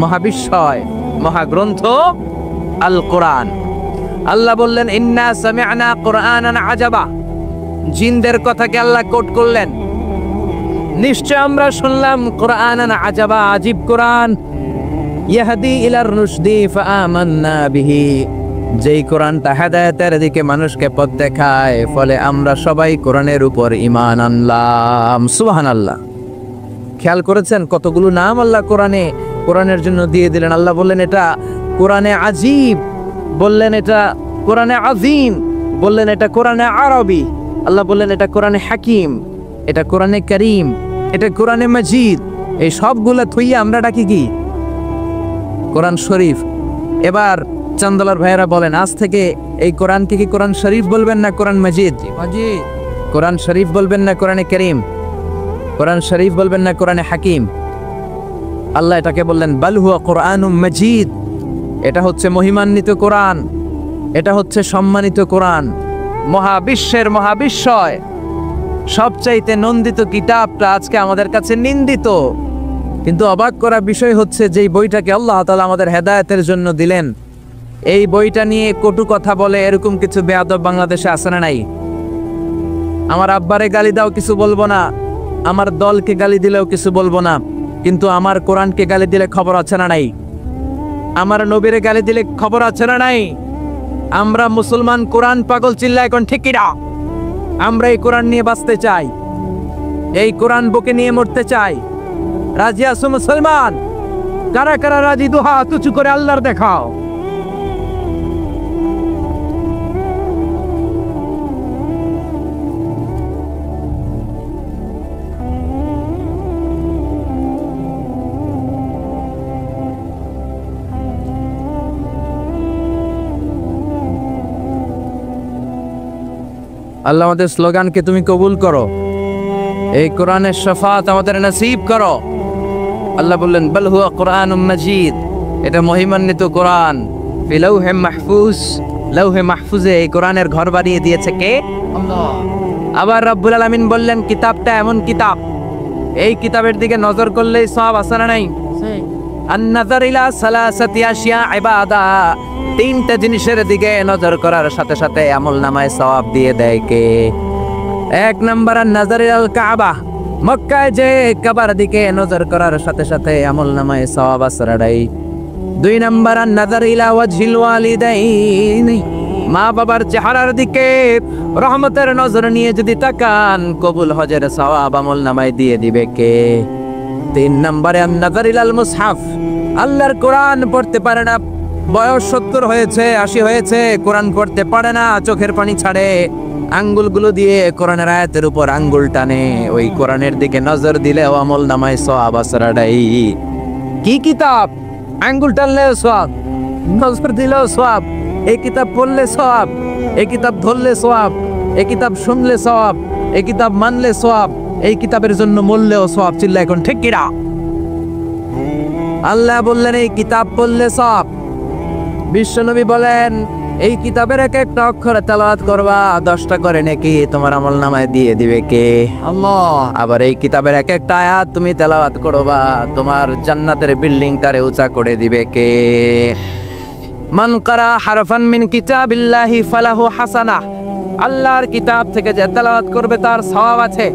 মহাবিস্ময় মহাগ্রন্থ আল কোরআন। আল্লাহ বললেন ইন্না সামি'না কুরআনান আজাবা। জিনদের কথাকে আল্লাহ কোট করলেন, নিশ্চয় আমরা শুনলাম কুরআনান আজাবা, আজীব কোরআন। ইয়াহদি ইলার রুশদি ফাআমান্না বিহি। যেই কোরআনটা হেদায়েতের দিকে মানুষকে পথ দেখায়, ফলে আমরা সবাই কোরআনের উপর ঈমান আনলাম। সুবহানাল্লাহ। খেয়াল করেছেন কতগুলো নাম আল্লাহ কোরআনের জন্য দিয়ে দিলেন। আল্লাহ বললেন এটা কোরআনে আজীব, বললেন এটা কোরআনে আযীম, বললেন এটা কোরআনে আরবি, আল্লাহ বললেন এটা কোরআনে হাকিম, এটা কোরআনে করিম, এটা কোরআনে মাজিদ। এই সবগুলা থইয়া আমরা ডাকি কি? কোরআন শরীফ। এবার চান্দলার ভাইয়েরা বলেন আজ থেকে এই কোরআনকে কি কোরআন শরীফ বলবেন না কোরআন মাজিদ? কোরআন শরীফ বলবেন না কোরআনে করিম? কোরআন শরীফ বলবেন না কোরআনে হাকিম? আল্লাহ এটাকে বললেন বাল হুয়া কোরআনুম মাজিদ। এটা হচ্ছে মহিমান্বিত কোরআন, এটা হচ্ছে সম্মানিত কোরআন, মহাবিশ্বের মহাবিস্ময়। সবচাইতে নন্দিত কিতাবটা আজকে আমাদের কাছে নিন্দিত। কিন্তু অবাক করা বিষয় হচ্ছে যেই বইটাকে আল্লাহ তাআলা আমাদের হেদায়েতের জন্য দিলেন, এই বইটা নিয়ে কটু কথা বলে এরকম কিছু বেয়াদব বাংলাদেশে আছে না নাই? আমার আব্বারে গালি দাও কিছু বলবো না, আমার দলকে গালি দিলেও কিছু বলবো না, কিন্তু আমার কোরআনকে গালি দিলে খবর আছে না নাই? আমার নবীরে গালি দিলে খবর আছে না নাই? আমরা মুসলমান কোরআন পাগল চিল্লা এখন ঠিক কিনা? আমরা এই কোরআন নিয়ে বাঁচতে চাই, এই কোরআন বুকে নিয়ে মরতে চাই। রাজি আছো মুসলমান? কারা কারা রাজি? দুহা তুচু করে আল্লাহর দেখাও। আল্লাহ আমাদের স্লোগানকে তুমি কবুল করো, এই কোরআনের শাফাত আমাদের নসিব করো। আল্লাহ বললেন বাল হুয়া কোরআনুম মাজিদ, এটা মহিমান্বিত কোরআন। ফি লাউহে মাহফুজ, লাউহে মাহফুজে এই কোরআনের ঘর বানিয়ে দিয়েছে কে? আল্লাহ। আবার রব্বুল আলামিন বললেন কিতাবটা এমন কিতাব, এই কিতাবের দিকে নজর করলেই সওয়াব আছে না নাই? আন-নাযার ইলা সালাসাতি আশিয়া ইবাদা। তিনটা জিনিসের দিকে নজর করার সাথে সাথে আমলনামায় সওয়াব দিয়ে দেয় কে? এক নাম্বার আন-নাযার ইলাল কাবা, মক্কায় যে কাবার দিকে নজর করার সাথে সাথে আমলনামায় সওয়াব আসরাই। দুই নাম্বার আন-নাযার ইলা ওয়াজহিল ওয়ালিদাইন, মা বাবার চেহারার দিকে রহমতের নজর নিয়ে যদি তাকান, কবুল হজের সওয়াব আমলনামায় দিয়ে দিবে কে? তিন নম্বরে আন-নাযার ইলাল মুসহাফ, আল্লাহর কোরআন পড়তে পারে না, বয়স 70 হয়েছে 80 হয়েছে, কোরআন পড়তে পারে না, চোখের পানি ছাড়ে, আঙ্গুলগুলো দিয়ে কোরআনের আয়াতের উপর আঙ্গুল টানে, ওই কোরআনের দিকে নজর দিলেও আমলনামায় সওয়াব আসরাই। কি কিতাব? আঙ্গুল টানলেও সওয়াব, নজর দিলেও সওয়াব, এই কিতাব পড়লে সওয়াব, এই কিতাব ধরলে সওয়াব, এই কিতাব শুনলে সওয়াব, এই কিতাব মানলে সওয়াব, এই কিতাবের জন্য মরলেও সওয়াব। চিল্লা এখন ঠিক কিনা? আল্লাহ বললেন এই কিতাব পড়লে সওয়াব। বিশ্বনবী বলেন এই কিতাবের এক একটা অক্ষরে তেলাওয়াত করবা 10টা করে নাকি তোমার আমলনামায় দিয়ে দিবে কে? আল্লাহ। আবার এই কিতাবের এক একটা আয়াত তুমি তেলাওয়াত করবা তোমার জান্নাতের বিল্ডিংটারে উঁচা করে দিবে কে? মান কারা হারফান মিন কিতাবিল্লাহি ফালাহু হাসানাহ, আল্লাহর কিতাব থেকে যে তেলাওয়াত করবে তার সওয়াব আছে।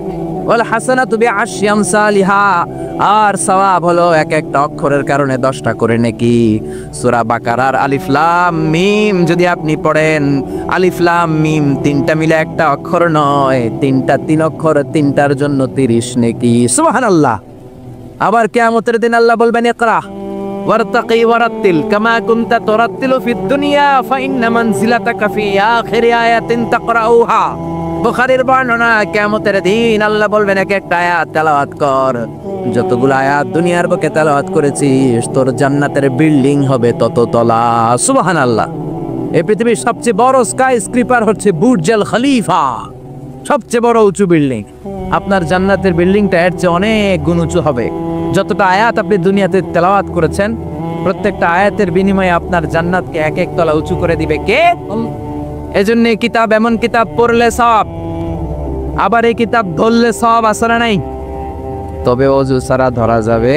ওয়াল হাসানাতু বিআশরি আমসালিহা, আর সওয়াব হলো এক একটা অক্ষরের কারণে 10টা করে নেকি। সূরা বাকারার আলিফ লাম মিম যদি আপনি পড়েন, আলিফ লাম মিম তিনটা মিলে একটা অক্ষর নয়, তিনটা 3 অক্ষর, তিনটার জন্য 30 নেকি। সুবহানাল্লাহ। আবার কিয়ামতের দিন আল্লাহ বলবেন ইকরা ওয়ারতাকি ওয়ারাত্তিল কামা কুনতা তুরাত্তিলু ফিদ দুনিয়া ফাইন্না মানজিলাতাকা ফি আখিরি আয়াতিন তাকরাউহা। বুখারীর বর্ণনা, কিয়ামতের দিন আল্লাহ বলবেন এক একটা আয়াত তেলাওয়াত কর, যতগুলো আয়াত দুনিয়ার বুকে তেলাওয়াত করেছিস তোর জান্নাতের বিল্ডিং হবে তত তলা। সুবহানাল্লাহ। এই পৃথিবীর সবচেয়ে বড় স্কাই স্ক্রিপার হচ্ছে বুর্জ আল খলিফা, সবচেয়ে বড় উঁচু বিল্ডিং। আপনার জান্নাতের বিল্ডিংটা এর চেয়ে অনেক গুণ উঁচু হবে। যতটা আয়াত আপনি দুনিয়াতে তেলাওয়াত করেছেন, প্রত্যেকটা আয়াতের বিনিময়ে আপনার জান্নাতকে এক এক তলা উঁচু করে দিবে কে? এজন্য এই কিতাব এমন কিতাব পড়লে সওয়াব, আবার এই কিতাব ধরলে সওয়াব আছে না নাই? তবে অজু ছাড়া ধরা যাবে।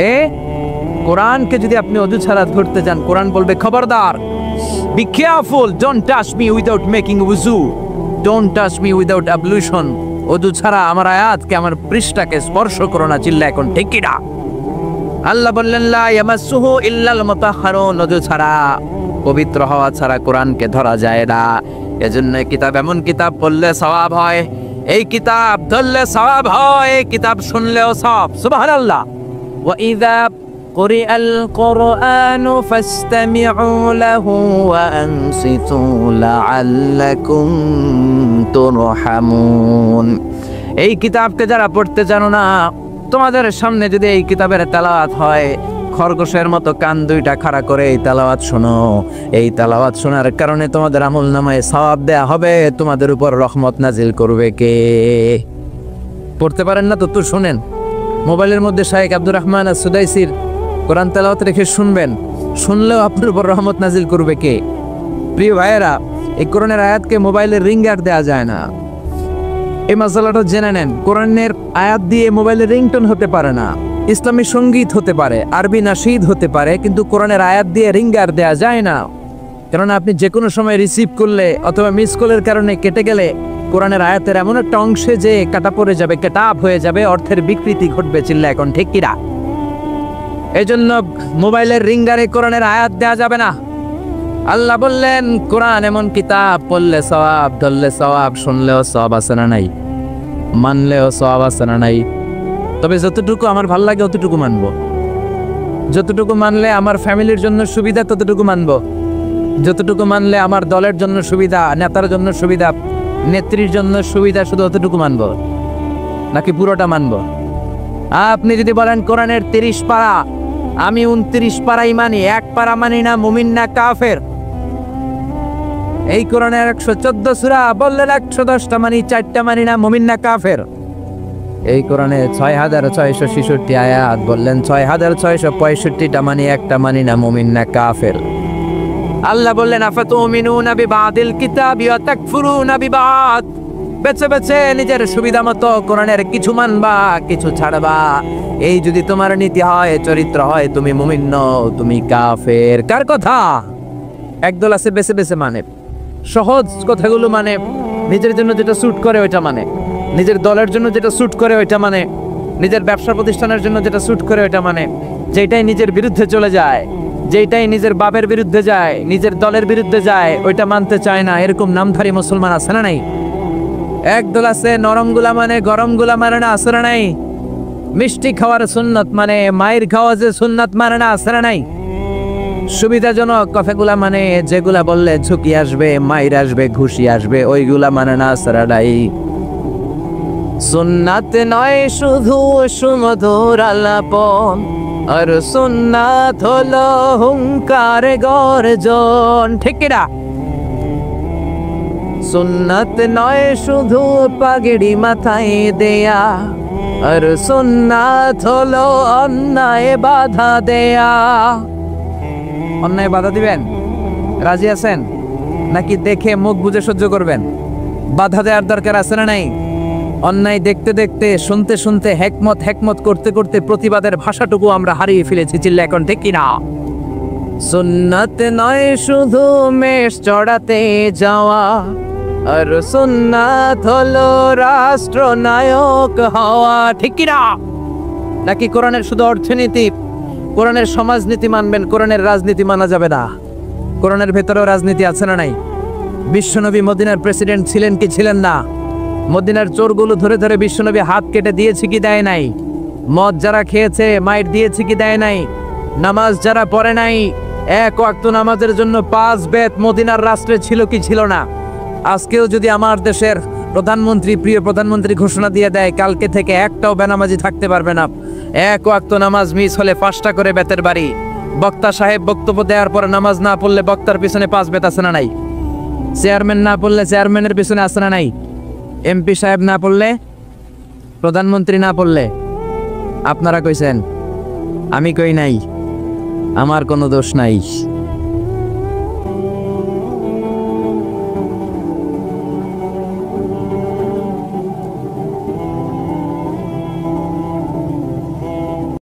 কোরআনকে যদি আপনি অজু ছাড়া ধরতে যান, কোরআন বলবে খবরদার, be careful, don't touch me without making ওযু, ডোন্ট টাচ মি উইদাউট অ্যাবলুশন। অজু ছাড়া আমার আয়াতকে, আমার পৃষ্ঠাকে স্পর্শ করো না। চিল্লা এখন ঠিক কি না? আল্লাহ বললেন লা ইয়ামাসসুহু ইল্লাল মুতাহহারুন, অজু ছাড়া, পবিত্র হওয়া ছাড়া কোরআনকে ধরা যায় না। এজন্য কিতাব এমন কিতাব পড়লে সওয়াব হয়, এই কিতাব ধরলে সওয়াব হয়, এই কিতাব শুনলেও সওয়াব। সুবহানাল্লাহ। ওয়া ইযা কুরিআল কুরআনু ফাসতামিউ লাহু ওয়া আনসিতু লাআল্লাকুম তুরহামুন। এই কিতাবকে যারা পড়তে জানো না, তোমাদের সামনে যদি এই কিতাবের তেলাওয়াত হয়, খরগোশের মতো কান দুইটা খাড়া করে এই তেলাওয়াত শোনো। এই তেলাওয়াত শোনার কারণে তোমাদের আমলনামায় সওয়াব দেয়া হবে, তোমাদের উপর রহমত নাজিল করবে কে? পড়তে পারেন না তো শুনেন। মোবাইলের মধ্যে শাইখ আব্দুর রহমান আস-সুদাইসির কোরআন তেলাওয়াত রেখে শুনবেন, শুনলেও আপনার উপর রহমত নাজিল করবে কে? প্রিয় ভাইয়েরা, এই কোরআনের আয়াতকে মোবাইলের রিংগার দেয়া যায় না। এই মাসালাটা জেনে নেন। কোরআনের আয়াত দিয়ে মোবাইলের রিংটোন হতে পারে না, ইসলামী সঙ্গীত হতে পারে, আরবি নাশিদ হতে পারে, কিন্তু কোরআনের আয়াত দিয়ে রিঙ্গার দেয়া যায় না। কারণ আপনি যে কোনো সময় রিসিভ করলে অথবা মিস কলের কারণে কেটে গেলে কোরআনের আয়াতের এমন একটা অংশে যে কাটা পড়ে যাবে, কেটাপ হয়ে যাবে, অর্থের বিকৃতি ঘটবে। চিল্লা এখন ঠিক কিনা? এই জন্য মোবাইলের রিঙ্গারে কোরআনের আয়াত দেয়া যাবে না। আল্লাহ বললেন কোরআন এমন কিতাব, পড়লে সওয়াব, ধরলে সওয়াব, শুনলেও সওয়াব আছে না নাই? মানলেও সওয়াব আছে না নাই? তবে যতটুকু আমার ভাল লাগে অতটুকু মানবো, যতটুকু মানলে আমার ফ্যামিলির জন্য সুবিধা ততটুকু মানবো, যতটুকু মানলে আমার দলের জন্য সুবিধা, নেতার জন্য সুবিধা, নেত্রীর জন্য সুবিধা, শুধু অতটুকু মানবো, নাকি পুরোটা মানবো? আপনি যদি বলেন কোরআনের 30 পারা, আমি 29 পারাই মানি, 1 পারা মানি না, মুমিন না কাফের। এই কোরআনের 114 সূরা বললেন 110টা মানি, 4টা মানি না, মুমিন না কাফের। এই কোরআনে 6666 আয়াত বললেন 6665টা মানি, 1টা মানি না, মুমিন না কাফের। আল্লাহ বললেন আফাতুমিনুনা বিবাদিল কিতাবি ওয়া তাকফুরুনা বিবাদ, বেছে বেছে নিজের সুবিধা মতো কোরআনের কিছু মানবা, কিছু ছাড়বা। এই যদি তোমার নীতি হয়, চরিত্র হয়, তুমি মুমিন নও, তুমি কাফের। কার কথা? একদল আছে বেছে বেছে মানে, সহজ কথাগুলো মানে, নিজের জন্য যেটা স্যুট করে ওইটা মানে, নিজের দলের জন্য যেটা স্যুট করে ওইটা মানে, নিজের ব্যবসা প্রতিষ্ঠানের জন্য যেটা স্যুট করে ওইটা মানে, যেটাই নিজের বিরুদ্ধে চলে যায়, যেটাই নিজের বাপের বিরুদ্ধে যায়, নিজের দলের বিরুদ্ধে যায়, ওইটা মানতে চায় না। এরকম নামধারী মুসলমান আছে না নাই? একদল আছে নরম গুলা মানে, গরম গুলা মানে না, আছে না নাই? মিষ্টি খাওয়ার সুন্নত মানে, মায়ের খাওয়া যে সুন্নত মানে না, আছে না নাই? সুবিধাজনক কথাগুলা মানে, যেগুলা বললে ঝুঁকি আসবে, মায়ের আসবে, ঘুষি আসবে, ওইগুলা মানে না, আছে না নাই? সুন্নাত নয় শুধু সুমধুর আলাপন, আর সুন্নাত হলো হুঙ্কার গর্জন। ঠিক কিনা? সুন্নাত নয় শুধু পাগড়ি মাথায় দেয়া, আর সুন্নাত হলো অন্যায় বাধা দেয়া। অন্যায় বাধা দিবেন? রাজি আছেন? নাকি দেখে মুখ বুজে সহ্য করবেন? বাধা দেওয়ার দরকার আছে না নাই? অন্যায় দেখতে দেখতে শুনতে শুনতে হেকমত করতে করতে প্রতিবাদের ভাষাটুকু আমরা হারিয়ে ফেলেছি। চিল্লা এখন ঠিক কিনা? সুন্নাত নয় শুধু মেষ চড়াতে যাওয়া, আর সুন্নাত হলো রাষ্ট্রনায়ক হওয়া। ঠিক কিনা? নাকি কোরআনের শুধু অর্থনীতি, কোরআনের সমাজনীতি মানবেন, কোরআনের রাজনীতি মানা যাবে না? কোরআনের ভেতরেও রাজনীতি আছে না নাই? বিশ্বনবী মদিনার প্রেসিডেন্ট ছিলেন কি ছিলেন না? মদিনার চোরগুলো ধরে ধরে বিশ্বনবী হাত কেটে দিয়েছে কি দেয় নাই? মদ যারা খেয়েছে মাইর দিয়েছে কি দেয় নাই? নামাজ যারা পড়ে নাই, এক ওয়াক্ত নামাজের জন্য 5 বেত মদিনার রাষ্ট্রে ছিল কি ছিল না? আজকেও যদি আমার দেশের প্রধানমন্ত্রী, প্রিয় প্রধানমন্ত্রী ঘোষণা দিয়ে দেয় কালকে থেকে একটাও বেনামাজি থাকতে পারবে না, এক ওয়াক্ত নামাজ মিস হলে 5টা করে বেতের বাড়ি। বক্তা সাহেব বক্তব্য দেওয়ার পরে নামাজ না পড়লে বক্তার পিছনে 5 বেত আছে না নাই? চেয়ারম্যান না পড়লে চেয়ারম্যানের পিছনে আছে না নাই? এমপি সাহেব না পড়লে, প্রধানমন্ত্রী না পড়লে? আপনারা কইছেন, আমি কই নাই, আমার কোনো দোষ নাই।